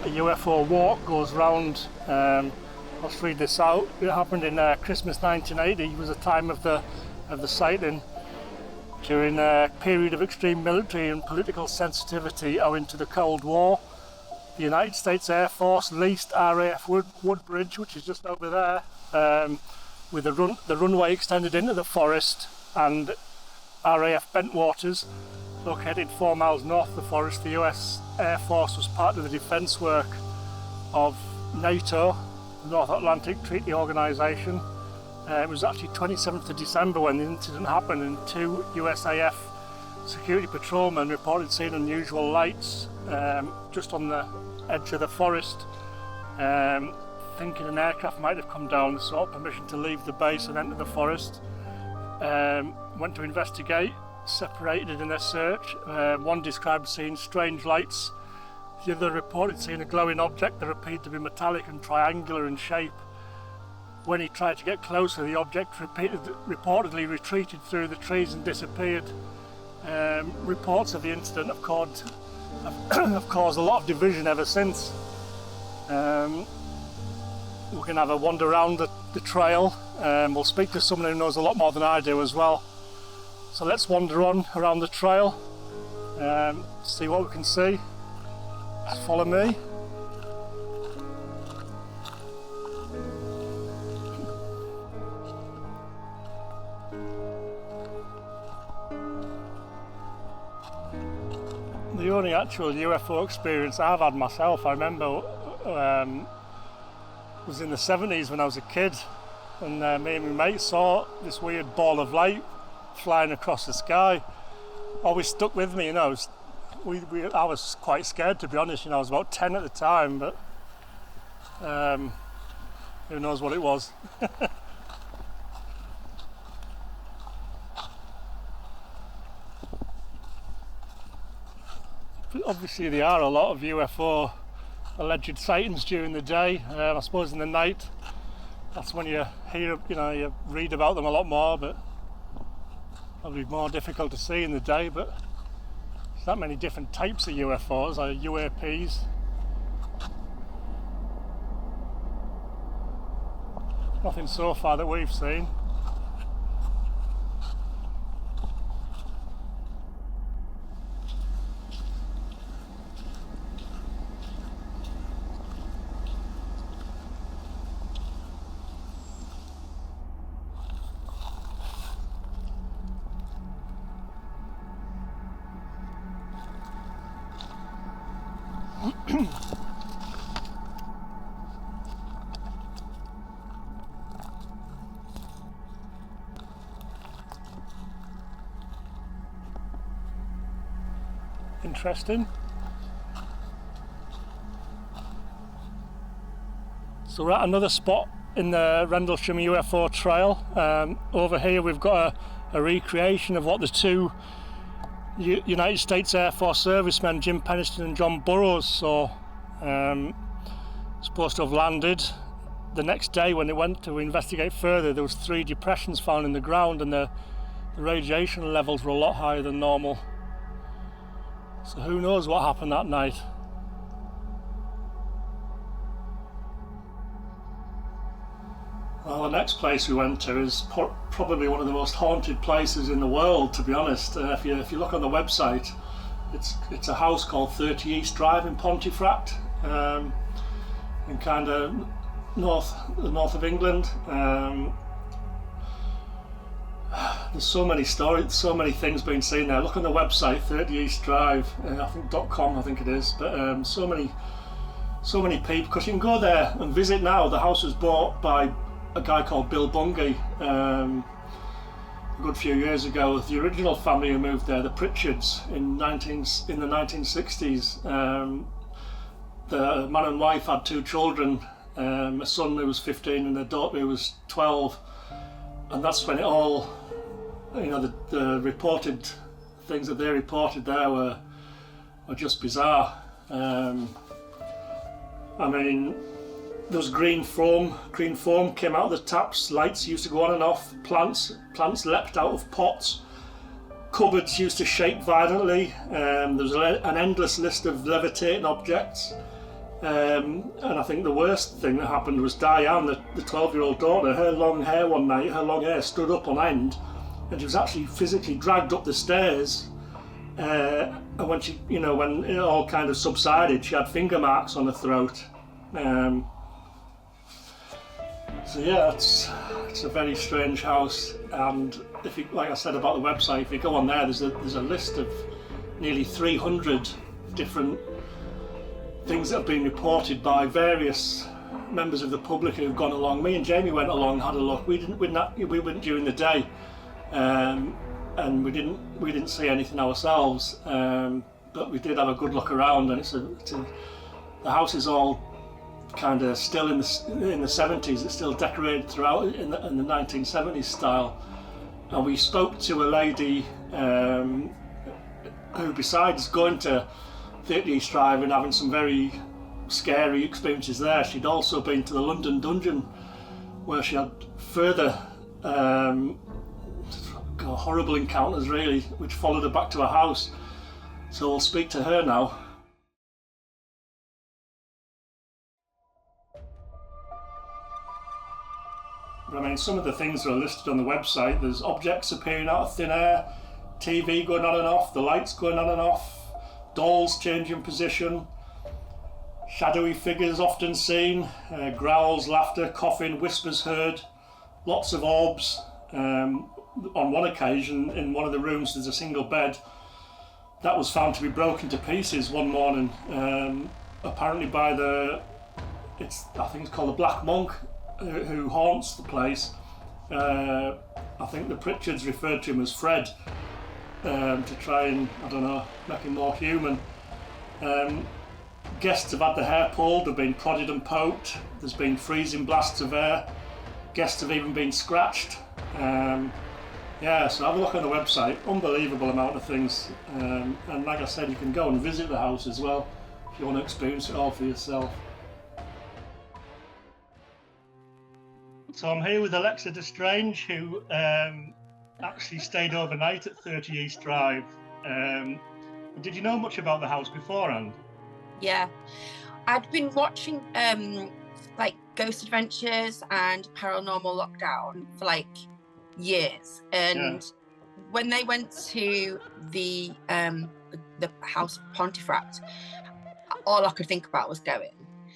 UFO walk goes round. Let's read this out. It happened in Christmas 1980. It was the time of the sighting. During a period of extreme military and political sensitivity owing to the Cold War, the United States Air Force leased RAF Woodbridge, which is just over there, with the runway extended into the forest, and RAF Bentwaters, located 4 miles north of the forest. The US Air Force was part of the defence work of NATO, the North Atlantic Treaty Organisation. It was actually 27th of December when the incident happened, and 2 USAF security patrolmen reported seeing unusual lights just on the edge of the forest. Thinking an aircraft might have come down, sought permission to leave the base and enter the forest. Went to investigate, separated in their search. One described seeing strange lights. The other reported seeing a glowing object that appeared to be metallic and triangular in shape. When he tried to get closer, the object reportedly retreated through the trees and disappeared. Reports of the incident have caused a lot of division ever since. We can have a wander around the trail. We'll speak to someone who knows a lot more than I do as well. So let's wander on around the trail, see what we can see. Just follow me. The only actual UFO experience I've had myself, I remember was in the 70s when I was a kid, and me and my mate saw this weird ball of light flying across the sky. Always stuck with me, you know. I was quite scared, to be honest. You know, I was about 10 at the time, but who knows what it was. Obviously there are a lot of UFO alleged sightings during the day. I suppose in the night, that's when you hear, you know, you read about them a lot more, but probably more difficult to see in the day. But there's that many different types of UFOs, or UAPs. Nothing so far that we've seen. Interesting. So we're at another spot in the Rendlesham UFO trail. Over here we've got a recreation of what the two United States Air Force servicemen, Jim Penniston and John Burroughs, saw. Supposed to have landed. The next day when they went to investigate further, there was 3 depressions found in the ground, and the radiation levels were a lot higher than normal. So who knows what happened that night. Well, the next place we went to is probably one of the most haunted places in the world, to be honest. If you look on the website, it's a house called 30 East Drive in Pontefract, in kind of the north of England. There's so many stories, so many things being seen there. Look on the website, 30 East Drive, I think .com, I think it is. But so many people, because you can go there and visit now. The house was bought by a guy called Bill Bungay a good few years ago. The original family who moved there, the Pritchards, in the 1960s. The man and wife had 2 children, a son who was 15 and a daughter who was 12, and that's when it all, you know, the reported things that they reported there were just bizarre. I mean, there was green foam came out of the taps, lights used to go on and off, plants leapt out of pots, cupboards used to shake violently, there was an endless list of levitating objects, and I think the worst thing that happened was Diane, the 12-year-old daughter, her long hair one night, her long hair stood up on end, and she was actually physically dragged up the stairs, and when she, you know, when it all kind of subsided, she had finger marks on her throat. So yeah, it's a very strange house, and if you, like I said about the website, if you go on there, there's a list of nearly 300 different things that have been reported by various members of the public who've gone along. Me and Jamie went along, had a look. We went during the day, and we didn't see anything ourselves, but we did have a good look around, and the house is all kind of still in the 70s. It's still decorated throughout in the 1970s style, and we spoke to a lady who, besides going to 30 East Drive and having some very scary experiences there, she'd also been to the London Dungeon, where she had further horrible encounters, really, which followed her back to her house. So we'll speak to her now. I mean, some of the things that are listed on the website, there's objects appearing out of thin air, TV going on and off, the lights going on and off, dolls changing position, shadowy figures often seen, growls, laughter, coughing, whispers heard, lots of orbs. On one occasion, in one of the rooms, there's a single bed that was found to be broken to pieces one morning, apparently by the I think it's called the Black Monk who haunts the place. I think the Pritchards referred to him as Fred to try and, I don't know, make him more human. Guests have had their hair pulled, they've been prodded and poked, there's been freezing blasts of air, guests have even been scratched. Yeah, so have a look on the website, unbelievable amount of things. And like I said, you can go and visit the house as well if you want to experience it all for yourself. So I'm here with Alexa Destrange, who actually stayed overnight at 30 East Drive. Did you know much about the house beforehand? Yeah, I'd been watching like Ghost Adventures and Paranormal Lockdown for like years, and when they went to the house Pontefract, all I could think about was going.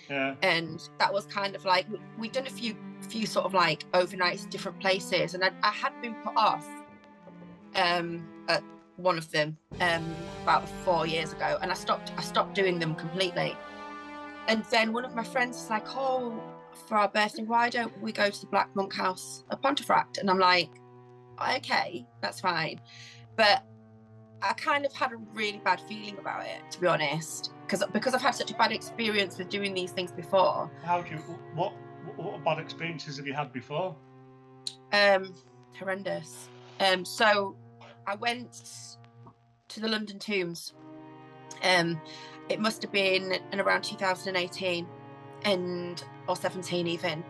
Yeah. And that was kind of like, we'd done a few sort of like overnights at different places, and I had been put off at one of them about 4 years ago, and I stopped doing them completely. And then one of my friends was like, oh, for our birthday, why don't we go to the Black Monk house at Pontefract? And I'm like, okay, that's fine. But I kind of had a really bad feeling about it, to be honest, because I've had such a bad experience with doing these things before. What bad experiences have you had before? Horrendous. So I went to the London Tombs. It must have been in around 2018 or 17 even.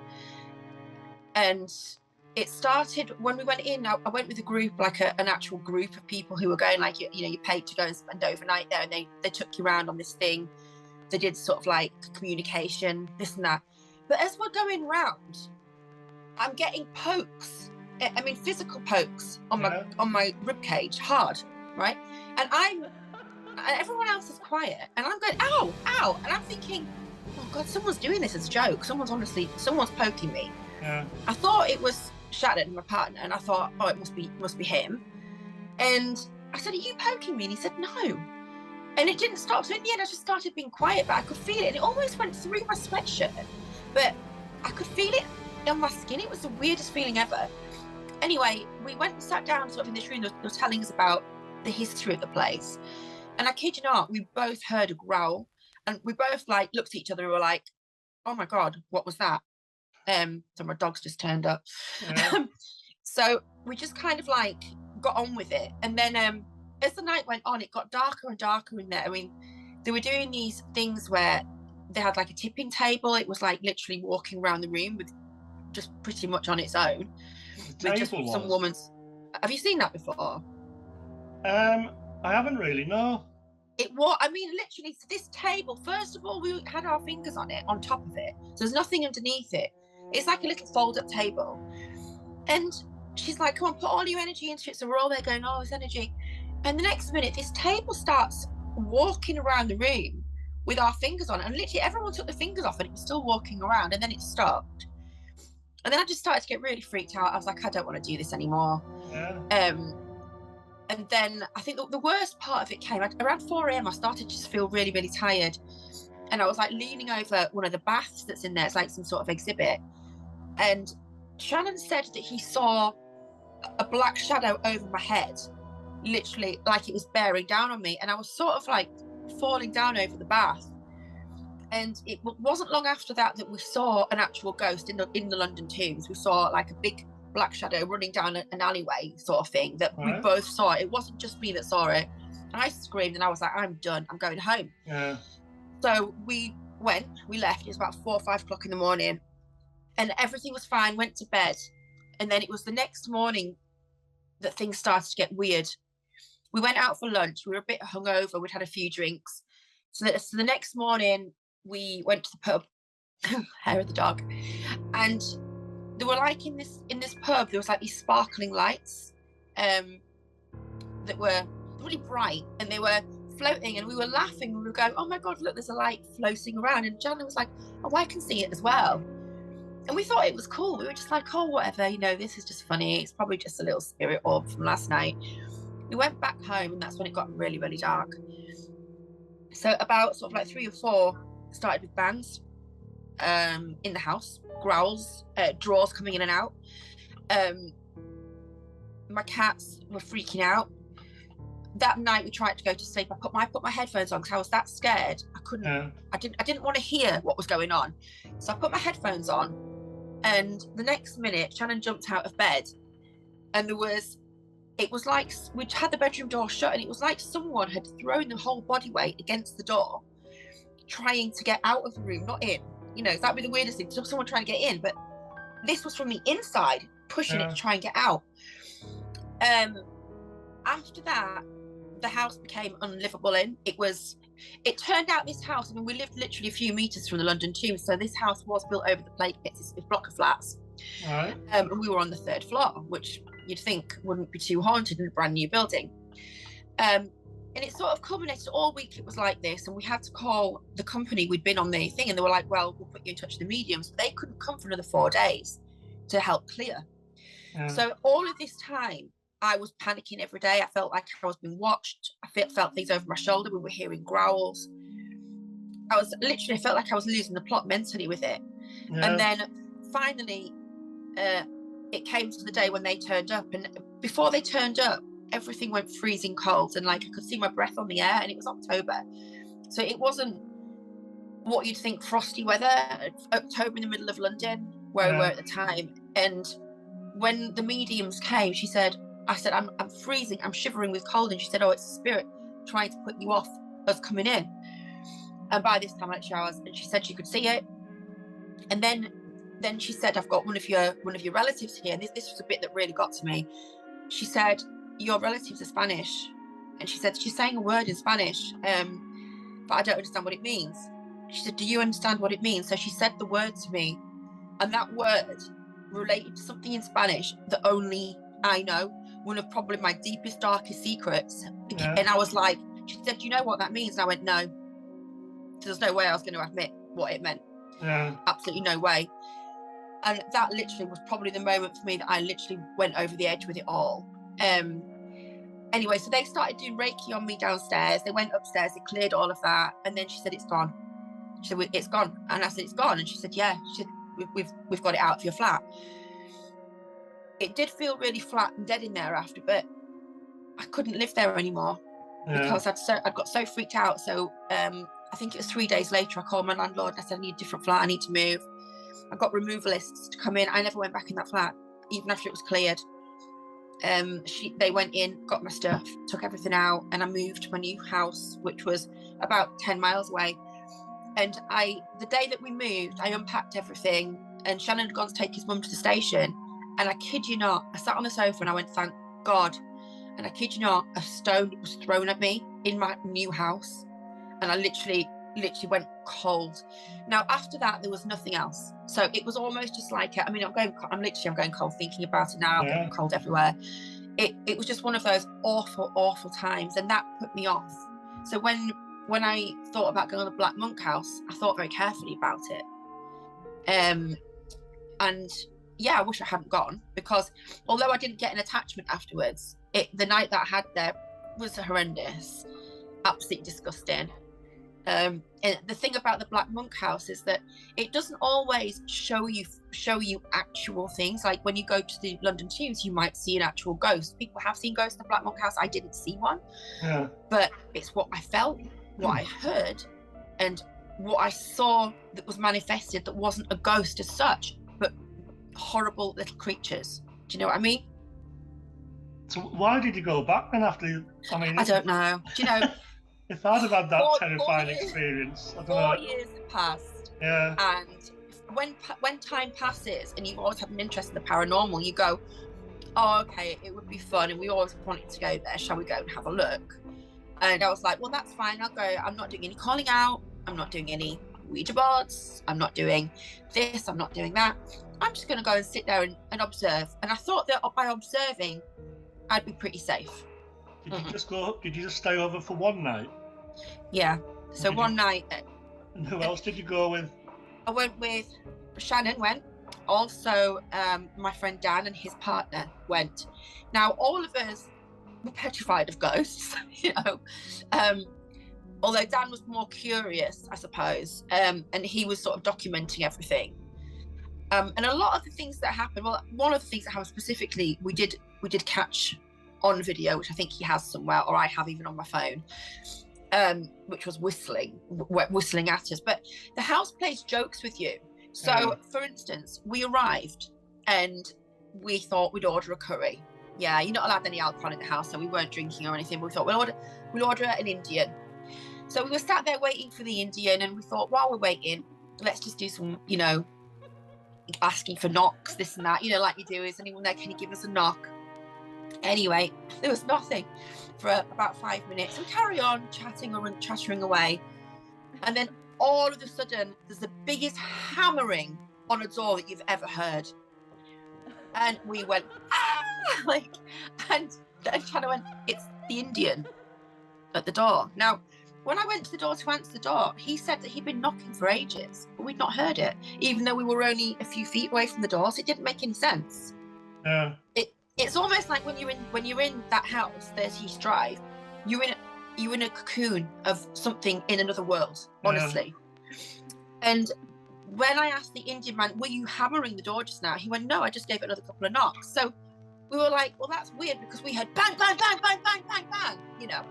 And it started when we went in. I went with a group, like an actual group of people who were going, like, you paid to go and spend overnight there, and they took you around on this thing. They did sort of like communication, this and that. But as we're going round, I'm getting pokes. I mean, physical pokes on my rib cage, hard, right? And everyone else is quiet, and I'm going, ow, ow, and I'm thinking, oh God, someone's doing this as a joke. Someone's poking me. Yeah. I thought it was Shannon, my partner, and I thought, oh, it must be him. And I said, are you poking me? And he said, no. And it didn't stop. So in the end, I just started being quiet, but I could feel it, and it almost went through my sweatshirt, but I could feel it on my skin. It was the weirdest feeling ever. Anyway, we went and sat down sort of in this room. They were telling us about the history of the place. And I kid you not, we both heard a growl, and we both like looked at each other and were like, oh my God, what was that? So my dog's just turned up. Yeah. So we just kind of like got on with it. And then as the night went on, it got darker and darker in there. I mean, they were doing these things where they had like a tipping table. It was like literally walking around the room with just pretty much on its own. With just some woman's. Have you seen that before? I haven't really, no. It was, I mean, literally this table, first of all, we had our fingers on it, on top of it. So there's nothing underneath it. It's like a little fold-up table. And she's like, come on, put all your energy into it. So we're all there going, oh, it's energy. And the next minute, this table starts walking around the room with our fingers on it. And literally everyone took the fingers off and it was still walking around, and then it stopped. And then I just started to get really freaked out. I was like, I don't want to do this anymore. Yeah. And then I think the worst part of it came around 4 a.m. I started to just feel really, really tired. And I was like leaning over one of the baths that's in there. It's like some sort of exhibit. And Shannon said that he saw a black shadow over my head, literally like it was bearing down on me. And I was sort of like falling down over the bath. And it wasn't long after that we saw an actual ghost in the London Tombs. We saw like a big black shadow running down an alleyway sort of thing that we both saw. It wasn't just me that saw it. And I screamed and I was like, I'm done, I'm going home. Yeah. So we left. It was about 4 or 5 o'clock in the morning, and everything was fine, went to bed. And then it was the next morning that things started to get weird. We went out for lunch. We were a bit hungover. We'd had a few drinks. So the next morning we went to the pub, hair of the dog, and they were like in this pub, there was like these sparkling lights that were really bright, and they were floating, and we were laughing, and we were going, oh my God, look, there's a light floating around. And Jana was like, oh, I can see it as well. And we thought it was cool. We were just like, oh, whatever, this is just funny. It's probably just a little spirit orb from last night. We went back home, and that's when it got really, really dark. So about sort of like 3 or 4 started with bangs. in the house, growls, drawers coming in and out. My cats were freaking out. That night we tried to go to sleep. I put my headphones on because I was that scared. I couldn't. Yeah. I didn't want to hear what was going on. So I put my headphones on, and the next minute Shannon jumped out of bed, and it was like we'd had the bedroom door shut, and it was like someone had thrown the whole body weight against the door, trying to get out of the room, not in. You know, that'd be the weirdest thing. Someone trying to get in, but this was from the inside, pushing it to try and get out. After that, the house became unlivable in. It turned out this house, I mean, we lived literally a few meters from the London Tombs, so this house was built over the plague pits. It's a block of flats. Right. And we were on the 3rd floor, which you'd think wouldn't be too haunted in a brand new building. And it sort of culminated all week. It was like this, and we had to call the company. We'd been on the thing, and they were like, well, we'll put you in touch with the mediums, but they couldn't come for another 4 days to help clear. Yeah. So all of this time, I was panicking every day. I felt like I was being watched. I felt things over my shoulder. We were hearing growls. I felt like I was losing the plot mentally with it. Yeah. And then finally, it came to the day when they turned up. And before they turned up, everything went freezing cold. And like I could see my breath on the air, and it was October. So it wasn't what you'd think frosty weather, October in the middle of London, where we were at the time. And when the mediums came, I said, I'm freezing, I'm shivering with cold. And she said, oh, it's a spirit trying to put you off us coming in. And by this time I had showers, and she said she could see it. And then she said, I've got one of your relatives here. And this was a bit that really got to me. She said, your relatives are Spanish. And she said, she's saying a word in Spanish, but I don't understand what it means. She said, do you understand what it means? So she said the word to me, and that word related to something in Spanish that only I know, one of probably my deepest, darkest secrets. Yeah. And I was like, she said, do you know what that means? And I went, no. So there's no way I was going to admit what it meant. Yeah. Absolutely no way. And that literally was probably the moment for me that I literally went over the edge with it all. Anyway, so they started doing Reiki on me downstairs. They went upstairs, they cleared all of that. And then she said, it's gone. She said, it's gone. And I said, it's gone. And she said, yeah. She said, we've got it out of your flat. It did feel really flat and dead in there after, but I couldn't live there anymore because I'd got so freaked out. So I think it was 3 days later, I called my landlord and I said, I need a different flat, I need to move. I got removalists to come in. I never went back in that flat, even after it was cleared. They went in, got my stuff, took everything out, and I moved to my new house, which was about 10 miles away. And the day that we moved, I unpacked everything, and Shannon had gone to take his mum to the station. And I kid you not, I sat on the sofa and I went, thank God. And I kid you not, a stone was thrown at me in my new house. And I literally went cold. Now, after that, there was nothing else. So it was almost just like, I'm going cold thinking about it now. I'm getting cold everywhere. It was just one of those awful, awful times. And that put me off. So when I thought about going to the Black Monk House, I thought very carefully about it. And yeah, I wish I hadn't gone, because although I didn't get an attachment afterwards, the night that I had there was horrendous, absolutely disgusting. And the thing about the Black Monk House is that it doesn't always show you actual things. Like when you go to the London Tombs, you might see an actual ghost. People have seen ghosts in the Black Monk House. I didn't see one, but it's what I felt, what I heard, and what I saw that was manifested that wasn't a ghost as such, but horrible little creatures. Do you know what I mean? So why did you go back then after? I don't know. Do you know? If I'd have had that terrifying experience, I don't know. 4 years have passed. Yeah. And when time passes and you've always had an interest in the paranormal, you go, oh, okay, it would be fun, and we always wanted to go there. Shall we go and have a look? And I was like, well, that's fine. I'll go. I'm not doing any calling out. I'm not doing any Ouija boards. I'm not doing this. I'm not doing that. I'm just going to go and sit there and observe. And I thought that by observing, I'd be pretty safe. Did you just stay over for one night? Yeah. So one night. And who else did you go with? I went with Shannon. Also, my friend Dan and his partner went. Now, all of us were petrified of ghosts, you know. although Dan was more curious, I suppose, and he was sort of documenting everything. And a lot of the things that happened, well, one of the things that happened specifically, we did catch on video, which I think he has somewhere, or I have even on my phone, which was whistling at us. But the house plays jokes with you. So, for instance, we arrived and we thought we'd order a curry. Yeah, you're not allowed any alcohol in the house, so we weren't drinking or anything. But we thought we'll order an Indian. So we were sat there waiting for the Indian, and we thought, while we're waiting, let's just do some, asking for knocks, this and that, like you do. Is anyone there? Can you give us a knock? Anyway, there was nothing for about 5 minutes. We carry on chattering away, and then all of a sudden, there's the biggest hammering on a door that you've ever heard, and we went and Chana went, "It's the Indian at the door." Now, when I went to the door to answer the door, he said that he'd been knocking for ages, but we'd not heard it, even though we were only a few feet away from the door, so it didn't make any sense. Yeah. It's almost like when you're in that house, 30 East Drive, you're in a cocoon of something in another world, honestly. Yeah. And when I asked the Indian man, "Were you hammering the door just now?" He went, "No, I just gave it another couple of knocks." So we were like, "Well, that's weird," because we heard bang, bang, bang, bang, bang, bang, bang,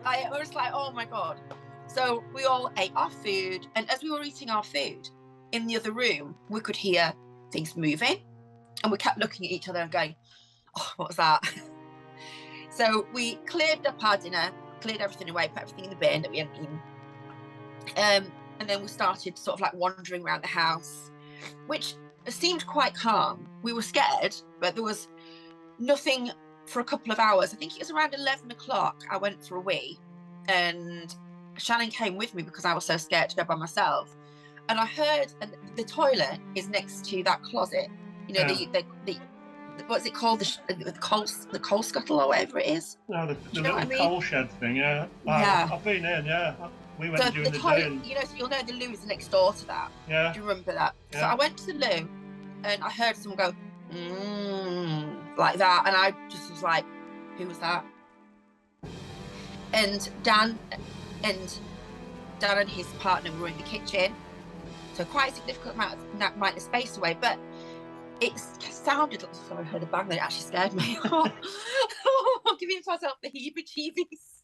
I was like, oh my God. So we all ate our food, and as we were eating our food in the other room, we could hear things moving, and we kept looking at each other and going, "Oh, what was that?" So we cleared up our dinner, cleared everything away, put everything in the bin that we hadn't eaten, and then we started sort of like wandering around the house, which seemed quite calm. We were scared, but there was nothing for a couple of hours. I think it was around 11 o'clock. I went for a wee, and Shannon came with me because I was so scared to go by myself. And I heard, and the toilet is next to that closet. The what's it called? The coal scuttle or whatever it is. No, the little I mean? coal shed thing. Yeah. I've been in. Yeah. We went during the toilet, day. And... so you'll know the loo is next door to that. Yeah. Do you remember that? Yeah. So I went to the loo, and I heard someone go, like that, and I just was like, "Who was that?" And Dan and his partner were in the kitchen, so quite a significant amount of space away, but it sounded like, sorry, I heard a bang that actually scared me. I'm giving myself the heebie-jeebies.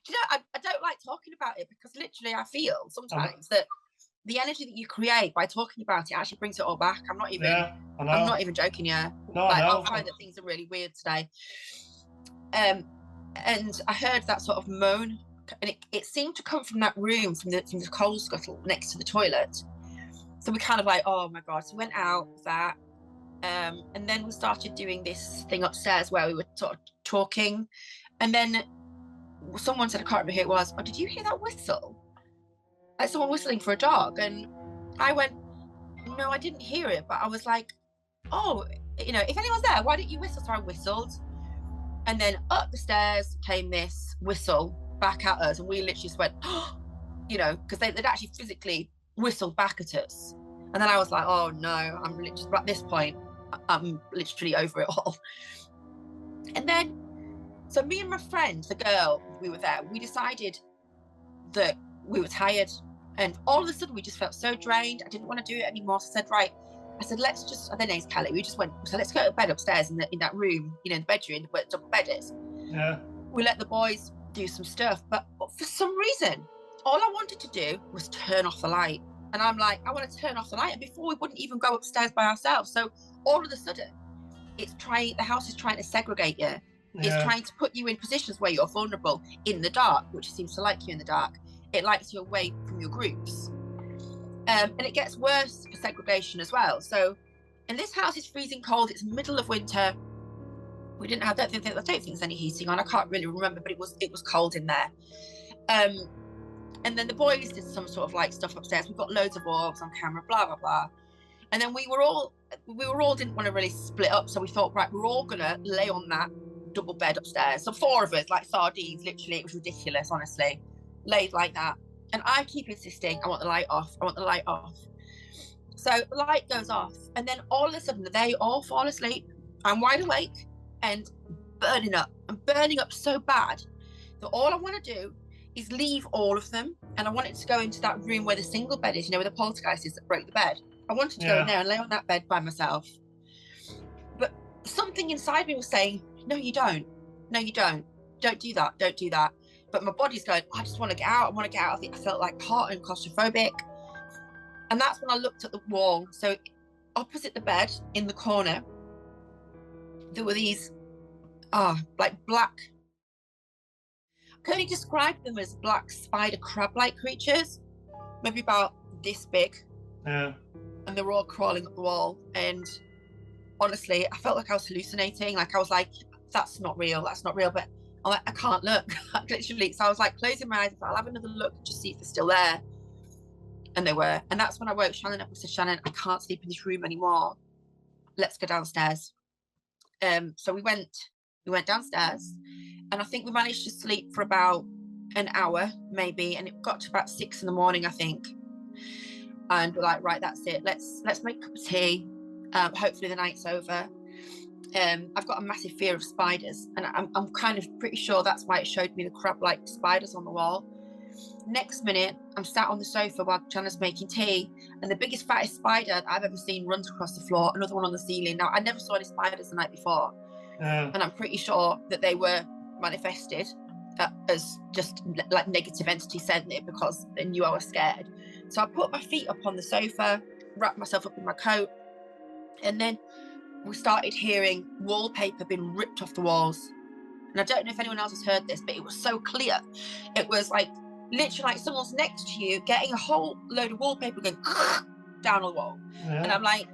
Do you know, I don't like talking about it, because literally I feel sometimes that the energy that you create by talking about it actually brings it all back. I'm not even joking. Yeah, I find that things are really weird today. And I heard that sort of moan, and it seemed to come from that room, from the coal scuttle next to the toilet. So we kind of like, oh my God. So we went out with that, and then we started doing this thing upstairs where we were sort of talking, and then someone said, I can't remember who it was, "Oh, did you hear that whistle? Like someone whistling for a dog?" And I went, "No, I didn't hear it," but I was like, "Oh, if anyone's there, why didn't you whistle?" So I whistled, and then up the stairs came this whistle back at us, and we literally just went, because they'd actually physically whistled back at us. And then I was like, oh no, I'm literally, at this point, I'm literally over it all. And then, so me and my friend, the girl, we were there, we decided that we were tired, and all of a sudden we just felt so drained. I didn't want to do it anymore. So I said, let's just, their name's Kelly. We just went, so let's go to bed upstairs in that room, the bedroom where the double bed is. Yeah. We let the boys do some stuff, but for some reason, all I wanted to do was turn off the light. And I'm like, I want to turn off the light. And before we wouldn't even go upstairs by ourselves. So all of a sudden, the house is trying to segregate you. It's trying to put you in positions where you're vulnerable in the dark, which seems to like you in the dark. It likes you away from your groups. And it gets worse for segregation as well. So, and this house is freezing cold. It's middle of winter. We didn't have, I don't think there's any heating on. I can't really remember, but it was cold in there. And then the boys did some sort of like stuff upstairs. We've got loads of orbs on camera, blah, blah, blah. And then we were all didn't want to really split up. So we thought, right, we're all going to lay on that double bed upstairs. So 4 of us, like sardines, literally, it was ridiculous, honestly, laid like that. And I keep insisting, I want the light off. So the light goes off, and then all of a sudden they all fall asleep. I'm wide awake and burning up. I'm burning up so bad that all I want to do is leave all of them, and I wanted to go into that room where the single bed is, you know, where the poltergeist is that broke the bed. I wanted to go in there and lay on that bed by myself. But something inside me was saying, no, you don't. No, you don't. Don't do that. Don't do that. But my body's going, I just want to get out. I want to get out. I think I felt like hot and claustrophobic. And that's when I looked at the wall. So opposite the bed, in the corner, there were these, like black, I can only describe them as black spider crab-like creatures, maybe about this big. Yeah. And they were all crawling up the wall. And honestly, I felt like I was hallucinating. Like I was like, that's not real. That's not real. But I'm like, I can't look. Literally. So I was like closing my eyes. I'll have another look and just see if they're still there. And they were. And that's when I woke Shannon up and said, Shannon, I can't sleep in this room anymore. Let's go downstairs. So we went downstairs, and I think we managed to sleep for about an hour ame, and it got to about 6 a.m, I think. And we're like, right, that's it. Let's make a cup of tea. Hopefully the night's over. I've got a massive fear of spiders, and I'm kind of pretty sure that's why it showed me the crab-like spiders on the wall. Next minute, I'm sat on the sofa while Jana's making tea, and the biggest, fattest spider I've ever seen runs across the floor, another one on the ceiling. Now, I never saw any spiders the night before, and I'm pretty sure that they were manifested as just like negative entity sent it because they knew I was scared. So I put my feet up on the sofa, wrapped myself up in my coat, and then we started hearing wallpaper being ripped off the walls. And I don't know if anyone else has heard this, but it was so clear. It was like literally like someone's next to you getting a whole load of wallpaper going down the wall. And I'm like,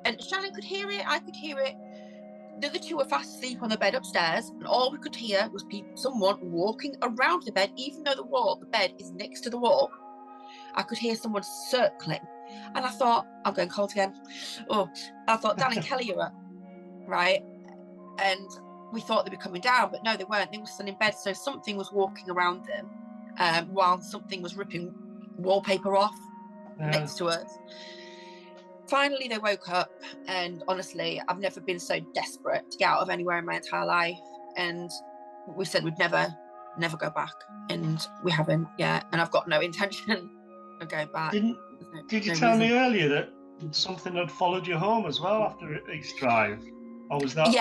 and Shannon could hear it, I could hear it. The other two were fast asleep on the bed upstairs, and all we could hear was someone walking around the bed, even though the bed is next to the wall. I could hear someone circling, and I thought, I'm going cold again. I thought, Dan and Kelly are up, right? And we thought they were coming down, but no, they weren't. They were still in bed, so something was walking around them while something was ripping wallpaper off next to us. Finally, they woke up, and honestly, I've never been so desperate to get out of anywhere in my entire life. And we said we'd never go back, and we haven't yet. And I've got no intention of going back. Did you tell me earlier that something had followed you home as well after each drive? Or was that?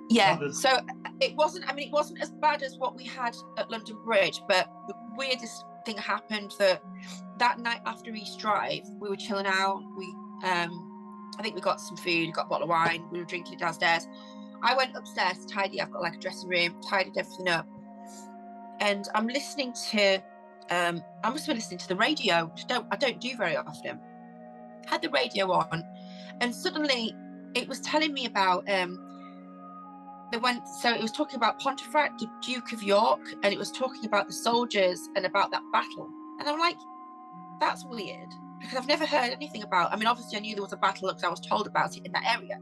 Yeah. So it wasn't. I mean, it wasn't as bad as what we had at London Bridge, but the weirdest thing happened that night after East Drive, we were chilling out. I think we got some food, got a bottle of wine, we were drinking it downstairs. I went upstairs to tidy. I've got like a dressing room, tidied everything up, and I'm listening to I must have been listening to the radio, which I don't do very often. Had the radio on, and suddenly it was telling me about it was talking about Pontefract, the Duke of York, and it was talking about the soldiers and about that battle. And I'm like, that's weird, because I've never heard anything about. I mean, obviously I knew there was a battle because I was told about it in that area,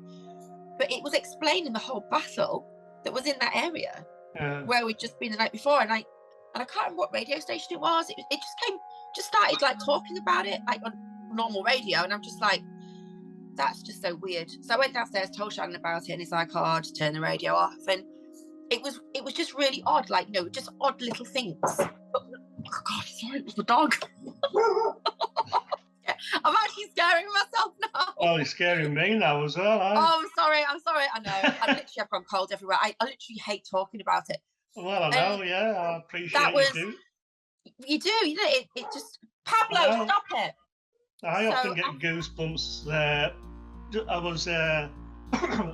but it was explaining the whole battle that was in that area where we'd just been the night before. And I can't remember what radio station it was. It just started like talking about it like on normal radio, and I'm just like, that's just so weird. So I went downstairs, told Shannon about it, and he's like, oh, just turn the radio off. And it was just really odd, like, you know, just odd little things. Oh God, sorry, it was the dog. I'm actually scaring myself now. Oh, you're scaring me now as well. Oh, I'm sorry. I know. I've gone cold everywhere. I literally hate talking about it. Well, I know, I appreciate you do. You do, you know, it just, Pablo, stop it. I often get goosebumps. I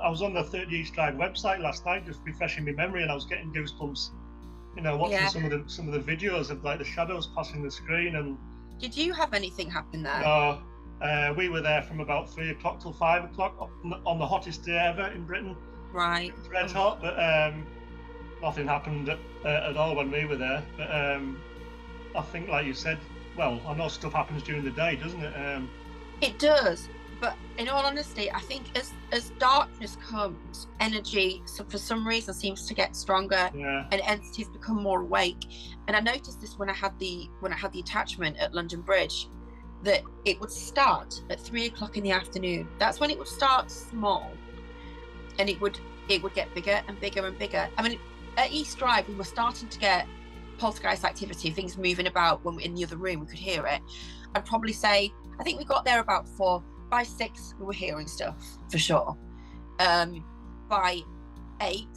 was on the 30 East Drive website last night, just refreshing my memory, and I was getting goosebumps. You know, watching some of the videos of like the shadows passing the screen. And did you have anything happen there? We were there from about 3 o'clock till 5 o'clock on the hottest day ever in Britain. Right. It's red hot, but nothing happened at all when we were there. But I think, like you said, well, I know stuff happens during the day, doesn't it? It does, but in all honesty, I think as darkness comes, energy for some reason seems to get stronger, and entities become more awake. And I noticed this when I had the attachment at London Bridge, that it would start at 3 o'clock in the afternoon. That's when it would start small, and it would get bigger and bigger and bigger. I mean, at East Drive, we were starting to get poltergeist activity, things moving about when we're in the other room, we could hear it. I'd probably say, I think we got there about 4. By 6, we were hearing stuff for sure. By 8,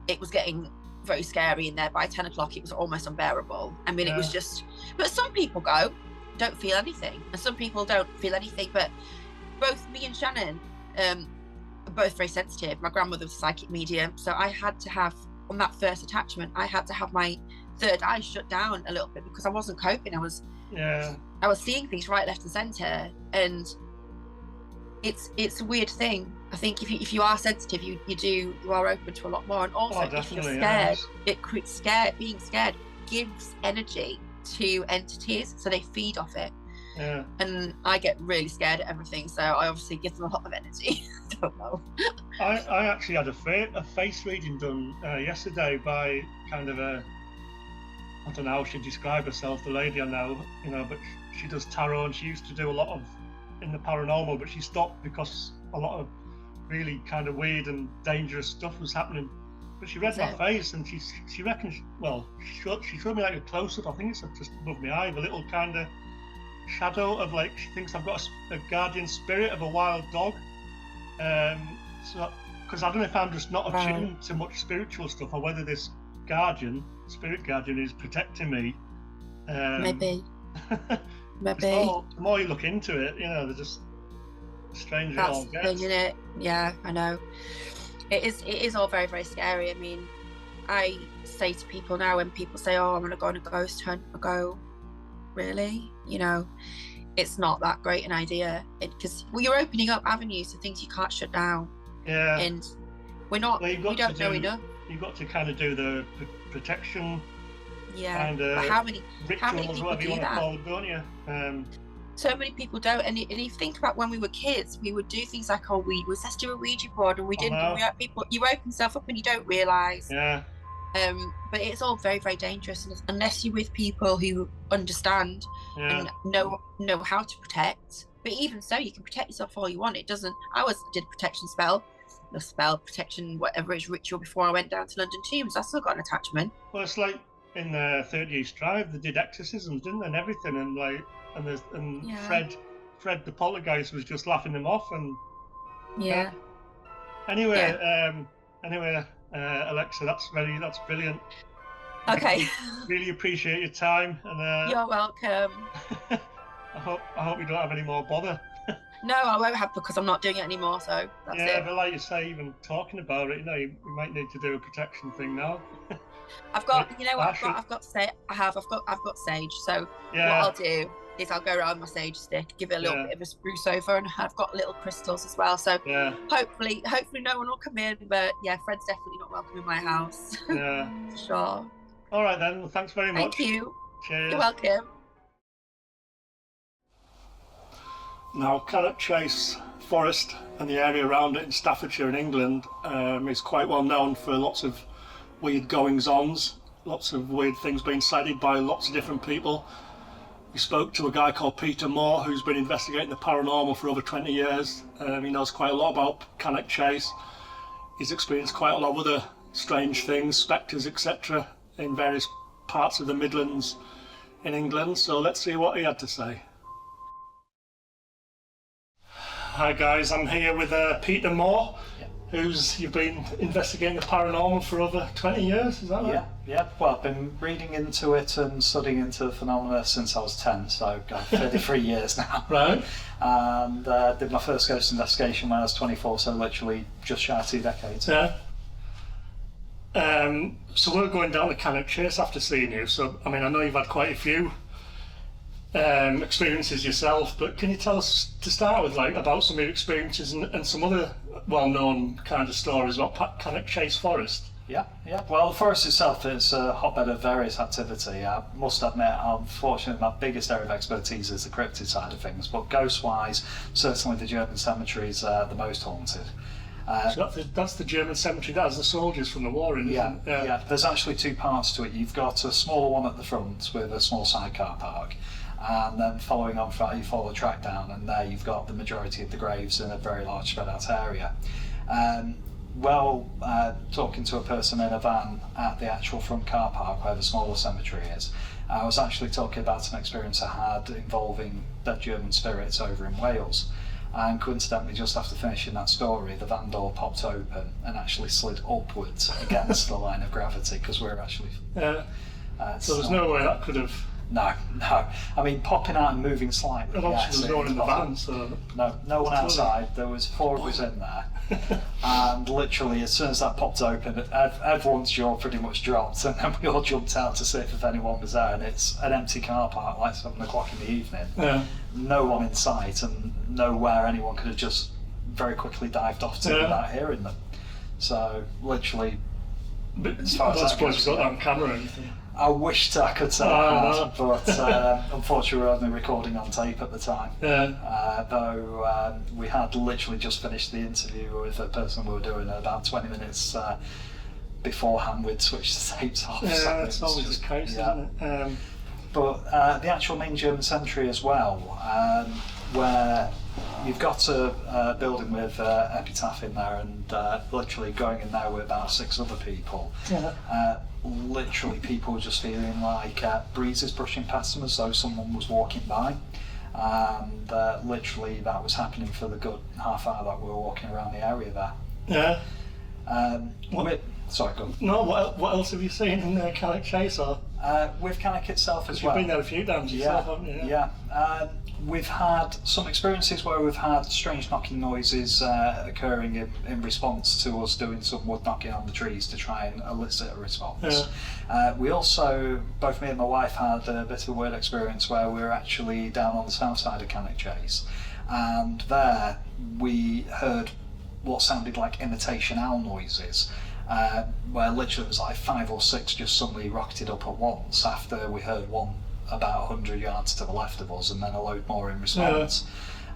it was getting very scary in there. By 10 o'clock, it was almost unbearable. I mean, it was just, but some people don't feel anything, and some people don't feel anything. But both me and Shannon are both very sensitive. My grandmother was a psychic medium, so I had to have, on that first attachment, I had to have my third eye shut down a little bit because I wasn't coping. I was seeing things right, left, and centre, and it's a weird thing. I think if you are sensitive, you are open to a lot more, and also if you're scared, being scared gives energy to entities, so they feed off it. Yeah. And I get really scared at everything, so I obviously give them a lot of energy. I don't know. I actually had a face reading done yesterday by kind of I don't know how she'd describe herself, the lady I know, but she does tarot, and she used to do a lot of in the paranormal, but she stopped because a lot of really kind of weird and dangerous stuff was happening. But she read my face, and she reckons, she showed me like a close-up, I think it's just above my eye, a little kind of shadow of, like, she thinks I've got a guardian spirit of a wild dog. So, because I don't know if I'm just not attuned to much spiritual stuff, or whether this spirit guardian is protecting me. Maybe. Maybe. The more you look into it, they're just strange. That's it all the gets. thing, isn't it? Yeah, I know. It is all very, very scary. I mean, I say to people now, when people say, "Oh, I'm going to go on a ghost hunt," I go, "Really? It's not that great an idea." Because you're opening up avenues to things you can't shut down. Yeah. And we don't know enough. You've got to kind of do the protection. Yeah. And but how many rituals, people whatever do you want that? to call it, don't you? So many people don't, and if you think about when we were kids, we would do things like, let's do a Ouija board, and we didn't. You open yourself up and you don't realise. Yeah. But it's all very, very dangerous, unless you're with people who understand and know how to protect. But even so, you can protect yourself all you want. It doesn't. I did a protection protection, whatever it's ritual before I went down to London Tombs. I still got an attachment. Well, it's like in 30 East Drive, they did exorcisms, didn't they, and everything, and Fred the poltergeist was just laughing them off, and Anyway, Alexa, that's brilliant. Okay. Really appreciate your time, and you're welcome. I hope you don't have any more bother. No, I won't have, because I'm not doing it anymore, so that's it. Yeah, but like you say, even talking about it, you might need to do a protection thing now. I've got, I've got sage. So what I'll do is I'll go around my sage stick, give it a little bit of a spruce over, and I've got little crystals as well. So hopefully no one will come in. But yeah, Fred's definitely not welcome in my house. Yeah. Sure. All right then. Well, thanks very much. Thank you. Cheers. You're welcome. Now, Cannock Chase Forest and the area around it in Staffordshire in England is quite well known for lots of weird goings-ons, lots of weird things being cited by lots of different people. We spoke to a guy called Peter Moore, who's been investigating the paranormal for over 20 years. He knows quite a lot about Cannock Chase. He's experienced quite a lot of other strange things, spectres, etc., in various parts of the Midlands in England. So let's see what he had to say. Hi guys, I'm here with Peter Moore, you've been investigating the paranormal for over 20 years, is that right? Yeah. Well, I've been reading into it and studying into the phenomena since I was 10, so I've 33 years now. Right. And did my first ghost investigation when I was 24, so literally just shy of 2 decades. Yeah. So we're going down to Cannock Chase after seeing you, so I know you've had quite a few experiences yourself, but can you tell us to start with about some of your experiences and some other well-known kind of stories about Cannock Chase Forest? Yeah. Well, the forest itself is a hotbed of various activity. I must admit, unfortunately, my biggest area of expertise is the cryptid side of things, but ghost-wise, certainly the German cemeteries are the most haunted. So that's the German cemetery that has the soldiers from the war in, isn't it? Yeah. There's actually 2 parts to it. You've got a smaller one at the front with a small side car park, and then following on from that you follow the track down, and there you've got the majority of the graves in a very large spread out area. talking to a person in a van at the actual front car park where the smaller cemetery is, I was actually talking about an experience I had involving dead German spirits over in Wales. And coincidentally, just after finishing that story, the van door popped open and actually slid upwards against the line of gravity, because we were actually... so there's no way that could have... No. I mean, popping out and moving slightly. And obviously there was no one in the van, so... No one outside. There was 4 of us in there. And literally, as soon as that popped open, everyone's jaw pretty much dropped, and then we all jumped out to see if anyone was there. And it's an empty car park, like 7 o'clock in the evening. Yeah. No one in sight, and nowhere anyone could have just very quickly dived off to without hearing them. So, literally... But I don't suppose you've got that on camera or anything? I wished I could say I had, but unfortunately we were only recording on tape at the time. Though we had literally just finished the interview with the person we were doing about 20 minutes beforehand. We'd switched the tapes off. Yeah, so it's always the case, isn't it? But the actual main German cemetery as well, where you've got a building with epitaph in there, and literally going in there with about 6 other people. Literally people just feeling like breezes brushing past them as though someone was walking by, and literally that was happening for the good half hour that we were walking around the area there. Sorry, go on. No, what else have you seen in Cannock Chase? Or? With Cannock itself as well. You've been there a few times yourself, haven't you? Yeah. We've had some experiences where we've had strange knocking noises occurring in response to us doing some wood knocking on the trees to try and elicit a response. We also, both me and my wife, had a bit of a weird experience where we were actually down on the south side of Cannock Chase, and there we heard what sounded like imitation owl noises. Where literally it was like 5 or 6 just suddenly rocketed up at once after we heard one about 100 yards to the left of us, and then a load more in response.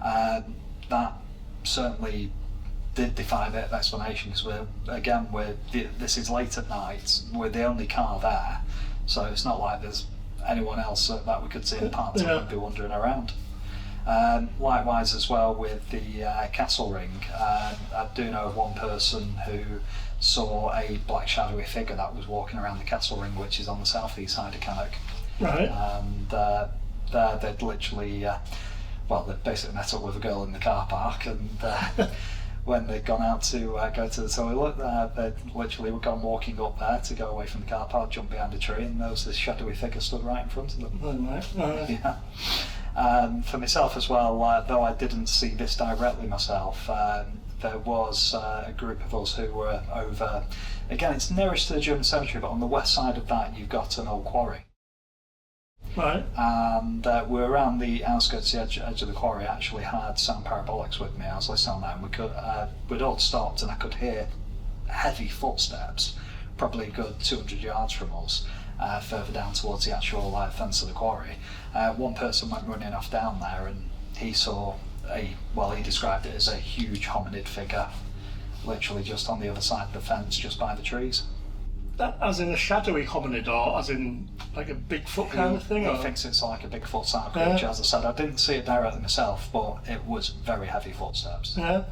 That certainly did defy a bit of explanation, because this is late at night, we're the only car there, so it's not like there's anyone else that we could see in parts that would be wandering around. Likewise as well with the castle ring, I do know of one person who saw a black shadowy figure that was walking around the castle ring, which is on the southeast side of Cannock. Right. And there they'd literally, they basically met up with a girl in the car park, and when they'd gone out to go to the toilet, they'd literally were gone walking up there to go away from the car park, jumped behind a tree, and there was this shadowy figure stood right in front of them. For myself as well, though I didn't see this directly myself, there was a group of us who were over, again it's nearest to the German cemetery, but on the west side of that you've got an old quarry. Right. And we're around the outskirts, the edge of the quarry. I actually had sound parabolics with me. I was listening on that, and we'd all stopped, and I could hear heavy footsteps, probably a good 200 yards from us, further down towards the actual fence of the quarry. One person went running off down there, and he saw he described it as a huge hominid figure, literally just on the other side of the fence, just by the trees. That, as in a shadowy hominid, or as in like a Bigfoot kind of thing? He thinks it's like a Bigfoot style creature. As I said, I didn't see it directly myself, but it was very heavy footsteps. Yeah.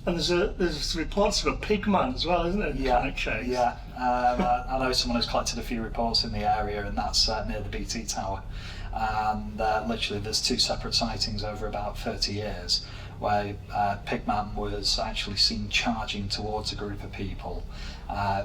And there's reports of a pig man as well, isn't it? Cannock Chase? Yeah. I know someone who's collected a few reports in the area, and that's near the BT Tower. And literally there's 2 separate sightings over about 30 years where Pigman was actually seen charging towards a group of people.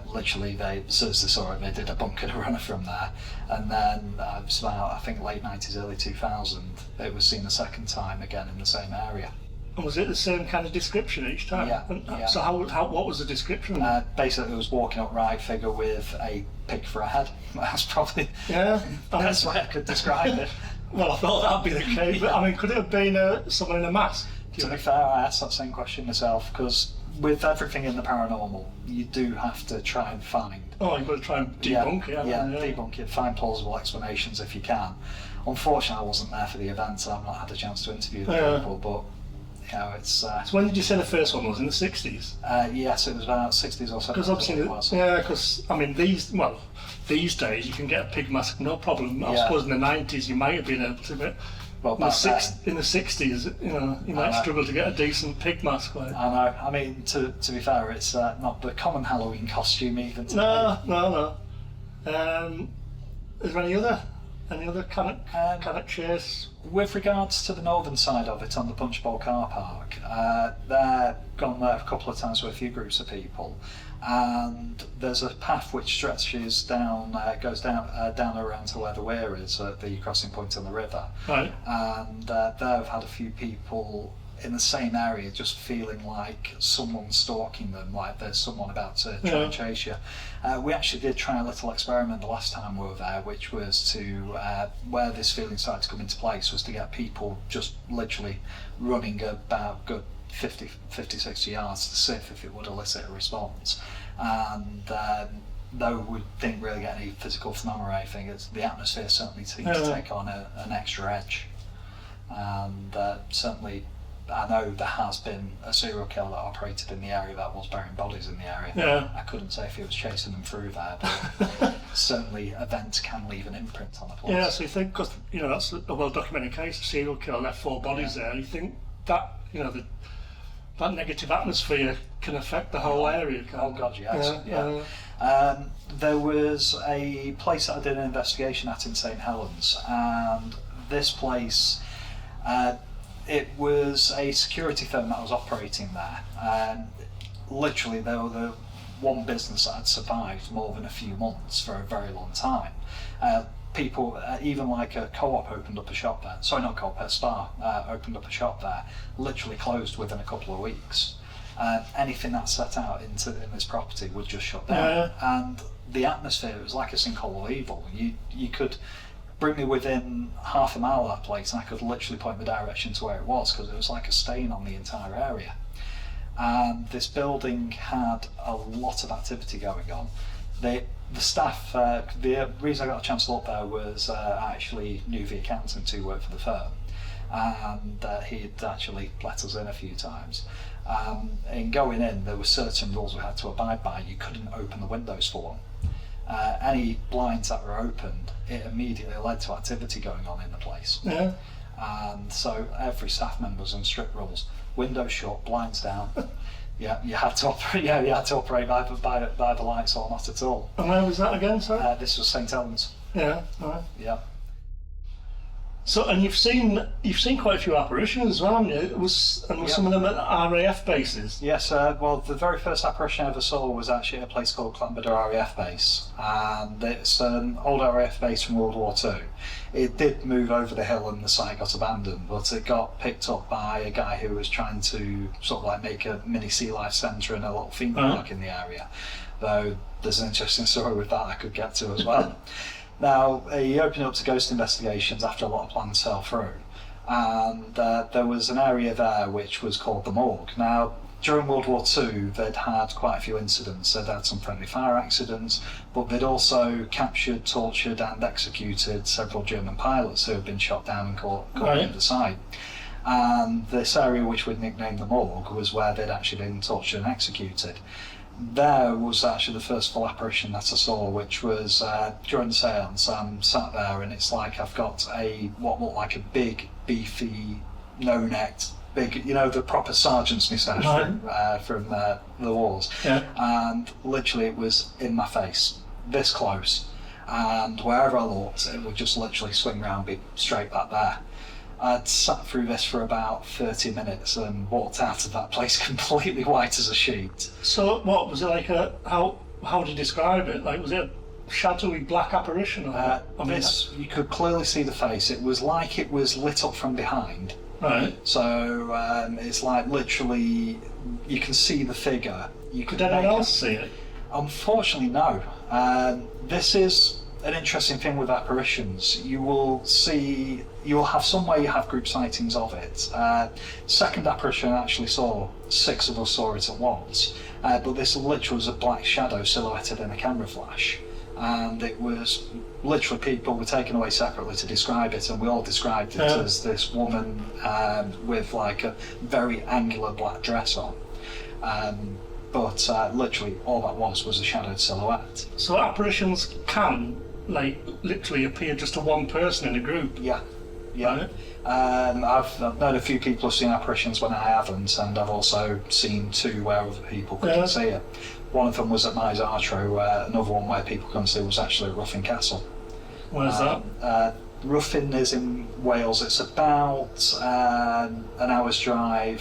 Literally, as soon as they saw it, they did a bunk and a runner from there. And then it was about, I think, late 90s, early 2000, it was seen a second time again in the same area. And was it the same kind of description each time? Yeah. So what was the description? Basically, it was walking upright figure with a pig for a head. That's probably the best way I could describe it. Well, I thought that'd be the case, but I mean, could it have been someone in a mask? To be fair, I asked that same question myself, because with everything in the paranormal, you do have to try and find... Oh, you've got to try and debunk it. Debunk it, find plausible explanations if you can. Unfortunately, I wasn't there for the event, so I've not had a chance to interview the people, but... it's... So when did you say the first one was? In the 60s? Yes, it was about 60s or 70s. Because obviously, because I mean these days you can get a pig mask no problem. I suppose in the 90s you might have been able to, but Well, in the, back then, in the 60s, you know, you might struggle to get a decent pig mask. Like. I know. I mean, to be fair, it's not the common Halloween costume even today. No. Is there any other Cannock Chase? With regards to the northern side of it on the Punch Bowl car park, they're gone there a couple of times with a few groups of people, and there's a path which stretches down, goes down around to where the weir is at the crossing point on the river. Right. And there I've had a few people in the same area just feeling like someone's stalking them, like there's someone about to try and chase you. We actually did try a little experiment the last time we were there, which was to, where this feeling started to come into place, was to get people just literally running about good 50, 60 yards to see if it would elicit a response. And though we didn't really get any physical phenomena or anything, the atmosphere certainly seemed to take on an extra edge. And certainly, I know there has been a serial killer that operated in the area that was burying bodies in the area. Yeah. I couldn't say if he was chasing them through there, but certainly events can leave an imprint on a place. Yeah, so you think, because you know that's a well-documented case, a serial killer left 4 bodies there. You think that that negative atmosphere can affect the whole area? Oh God, yes. Yeah. There was a place that I did an investigation at in St Helens, and this place. It was a security firm that was operating there, and literally they were the one business that had survived more than a few months for a very long time. People, even like a co-op opened up a shop there, sorry not co-op, a spa opened up a shop there, literally closed within a couple of weeks. Anything that set out in this property would just shut down, and the atmosphere, it was like a sinkhole of evil. You could bring me within half a mile of that place and I could literally point the direction to where it was, because it was like a stain on the entire area. And this building had a lot of activity going on. The staff, the reason I got a chance to look there was I actually knew the accountant who worked for the firm, and he'd actually let us in a few times. In going in, there were certain rules we had to abide by. You couldn't open the windows for one. Any blinds that were opened, it immediately led to activity going on in the place. Yeah. And so every staff member was on strict rules: windows shut, blinds down. Yeah, you had to operate. Yeah, you had to operate by the lights or not at all. And where was that again? Sorry. This was St Helens. Yeah. All right. Yeah. So, and you've seen quite a few apparitions as well, haven't you? Was some of them at RAF bases? Yes, well, the very first apparition I ever saw was actually at a place called Clanbada RAF base, and it's an old RAF base from World War II. It did move over the hill and the site got abandoned, but it got picked up by a guy who was trying to sort of like make a mini sea life centre and a little theme park in the area, though there's an interesting story with that I could get to as well. Now, he opened up to ghost investigations after a lot of plans fell through, and there was an area there which was called the morgue. Now, during World War II, they'd had quite a few incidents. They'd had some friendly fire accidents, but they'd also captured, tortured and executed several German pilots who had been shot down and caught in the site. And this area, which we'd nicknamed the morgue, was where they'd actually been tortured and executed. There was actually the first full apparition that I saw, which was during the seance. I'm sat there and it's like I've got what looked like a big, beefy, no-necked, big, the proper sergeant's moustache from the wars. Yeah. And literally it was in my face, this close. And wherever I looked, it would just literally swing round, be straight back there. I'd sat through this for about 30 minutes and walked out of that place completely white as a sheet. So what, was it like how would you describe it? Like, was it a shadowy black apparition? Or, you could clearly see the face. It was like it was lit up from behind. Right. So it's like literally, you can see the figure. Could anyone else see it? Unfortunately, no. This is an interesting thing with apparitions. You will have some way you have group sightings of it. Second apparition I actually saw, 6 of us saw it at once, but this literally was a black shadow silhouetted in a camera flash, and it was literally, people were taken away separately to describe it, and we all described it as this woman with like a very angular black dress on. But literally all that was a shadowed silhouette. So apparitions can, like, literally appear just to one person in a group? Yeah. Yeah. I've known a few people who've seen apparitions when I haven't, and I've also seen two where other people couldn't see it. One of them was at Mize Artro, another one where people couldn't see it was actually at Ruffin Castle. Where's that? Ruffin is in Wales. It's about an hour's drive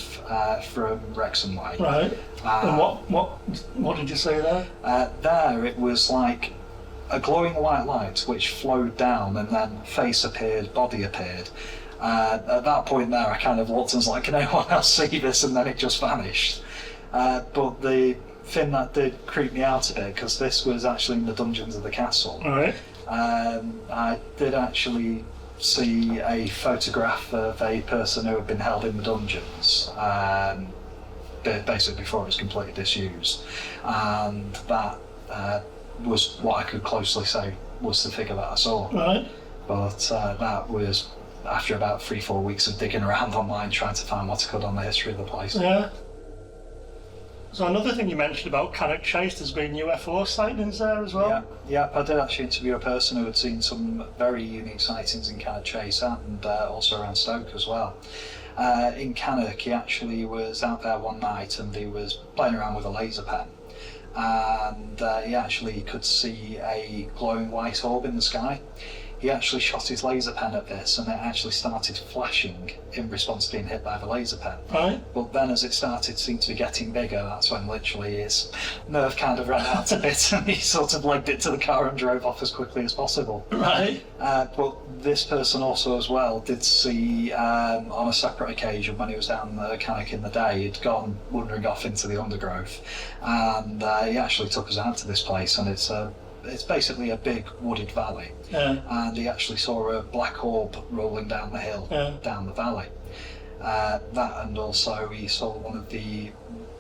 from Wrexham way. Right. And what did you say there? There it was like a glowing white light which flowed down, and then face appeared, body appeared. At that point there I kind of looked and was like, can anyone else see this? And then it just vanished. But the thing that did creep me out a bit, because this was actually in the dungeons of the castle. Right. I did actually see a photograph of a person who had been held in the dungeons, basically before it was completely disused, and that was what I could closely say was the figure that I saw. Right. But that was after about 3-4 weeks of digging around online trying to find what I could on the history of the place. Yeah. So another thing you mentioned about Cannock Chase, there's been UFO sightings there as well? Yeah, I did actually interview a person who had seen some very unique sightings in Cannock Chase and also around Stoke as well. In Cannock, he actually was out there one night and he was playing around with a laser pen, and he actually could see a glowing white orb in the sky. He actually shot his laser pen at this and it actually started flashing in response to being hit by the laser pen. Right. But then as it seemed to be getting bigger, that's when literally his nerve kind of ran out a bit and he sort of legged it to the car and drove off as quickly as possible. Right. But this person also as well did see on a separate occasion when he was down the Cannock in the day, he'd gone wandering off into the undergrowth, and he actually took us out to this place, and it's basically a big wooded valley, and he actually saw a black orb rolling down the hill, down the valley. That, and also he saw one of the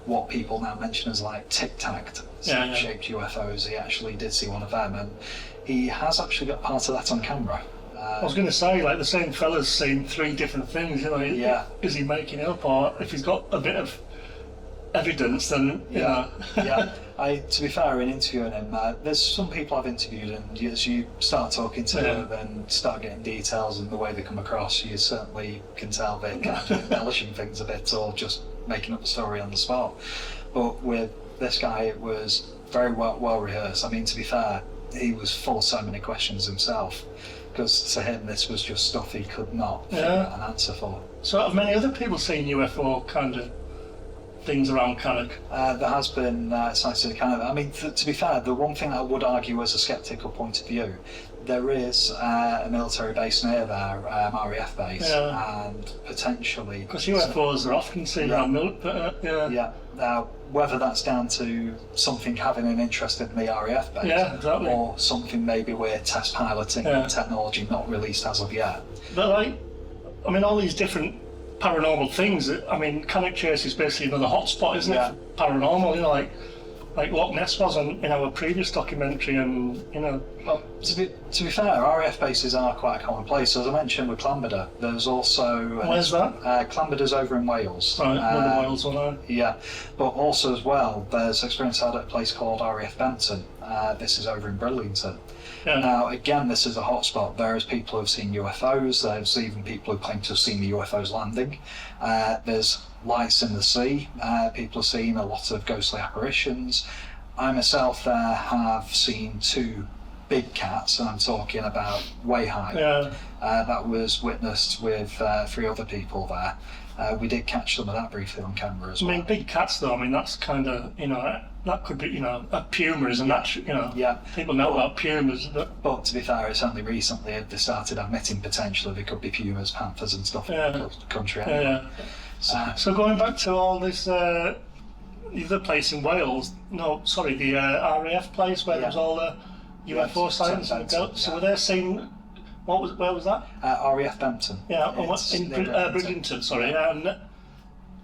what people now mention as like tic-tac shaped UFOs. He actually did see one of them, and he has actually got part of that on camera. I was going to say, like, the same fella's seen 3 different things, you know. Yeah. Is he making it up, or if he's got a bit of evidence, then, you know. Yeah. To be fair, in interviewing him, there's some people I've interviewed, and as you start talking to them and start getting details and the way they come across, you certainly can tell they're kind of embellishing things a bit or just making up a story on the spot. But with this guy, it was very well rehearsed. I mean, to be fair, he was full of so many questions himself, because to him this was just stuff he could not figure out an answer for. So have many other people seen UFO kind of things around Cannock? There has been sighted kind of. I mean, to be fair, the one thing I would argue as a sceptical point of view, there is a military base near there, RAF base, and potentially because UFOs are often seen around military. Now, whether that's down to something having an interest in the RAF base, or something maybe we're test piloting technology not released as of yet. But like, I mean, all these different paranormal things. I mean, Cannock Chase is basically another hotspot, isn't it? For paranormal, you know, like Loch Ness was in our previous documentary, and you know. Well, to be fair, RAF bases are quite a common place. As I mentioned with Llanbedr, there's also. Where's that? Llanbedr's over in Wales. Right, another Wales one. Yeah, but also as well, there's experience out at a place called RAF Benton. This is over in Bridlington. Yeah. Now, again, this is a hotspot. There's people who have seen UFOs. There's even people who claim to have seen the UFOs landing. There's lights in the sea. People have seen a lot of ghostly apparitions. I myself have seen 2 big cats, and I'm talking about way high. That was witnessed with 3 other people there. We did catch some of that briefly on camera as well. I mean, big cats though, I mean, that's kind of, you know, that could be, you know, a puma, isn't that, you know? Yeah. People know about pumas. But to be fair, it's only recently they started admitting potentially there could be pumas, panthers and stuff in the country. Anyway. So going back to all this, the other place in Wales, the RAF place where there was all the UFO sightings. So were they seen? Where was that? RAF Benton. Yeah, in Bridlington. Sorry. And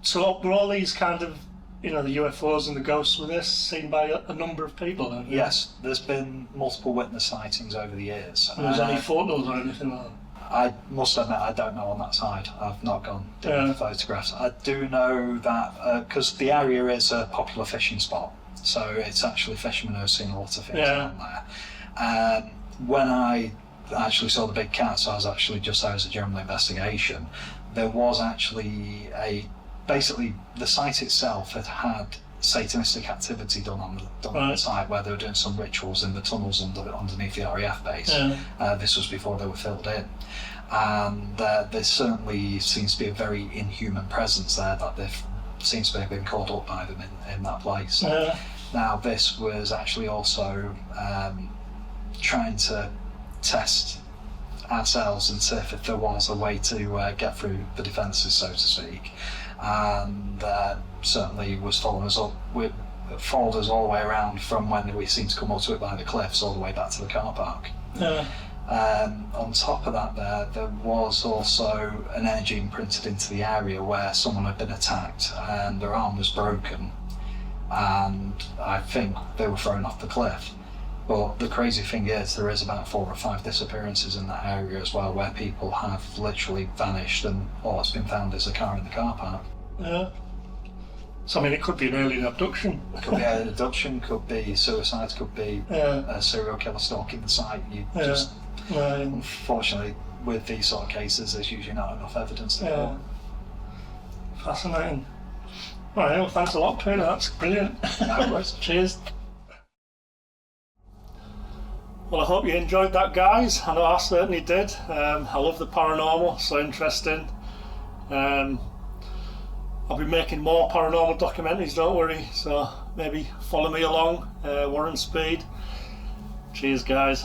so were all these kind of, you know, the UFOs and the ghosts, were they seen by a number of people then? Yes, there's been multiple witness sightings over the years. Was there any photos or anything like that? I must admit, I don't know on that side. I've not gone doing the photographs. I do know that because the area is a popular fishing spot, so it's actually fishermen who have seen a lot of things down there. When I actually saw the big cat, so I was actually just there as a general investigation. There was actually basically the site itself had Satanistic activity done on the site, where they were doing some rituals in the tunnels underneath the RAF base. This was before they were filled in. And there certainly seems to be a very inhuman presence there that they've seems to have been caught up by them in that place. Now this was actually also trying to test ourselves and see if there was a way to get through the defences, so to speak, and certainly was following us up. Followed us all the way around from when we seemed to come up to it by the cliffs all the way back to the car park. On top of that, there was also an energy imprinted into the area where someone had been attacked and their arm was broken, and I think they were thrown off the cliff. But the crazy thing is, there is about 4 or 5 disappearances in that area as well, where people have literally vanished and all that's been found is a car in the car park. So I mean, it could be an alien abduction. It could be an abduction, could be suicide, could be a serial killer stalking the site. Unfortunately, with these sort of cases, there's usually not enough evidence to go. Fascinating. All right, well, thanks a lot, Peter. That's brilliant. Cheers. Well, I hope you enjoyed that, guys. I know I certainly did. I love the paranormal, so interesting. I'll be making more paranormal documentaries, don't worry, so maybe follow me along, Warren Speed. Cheers, guys.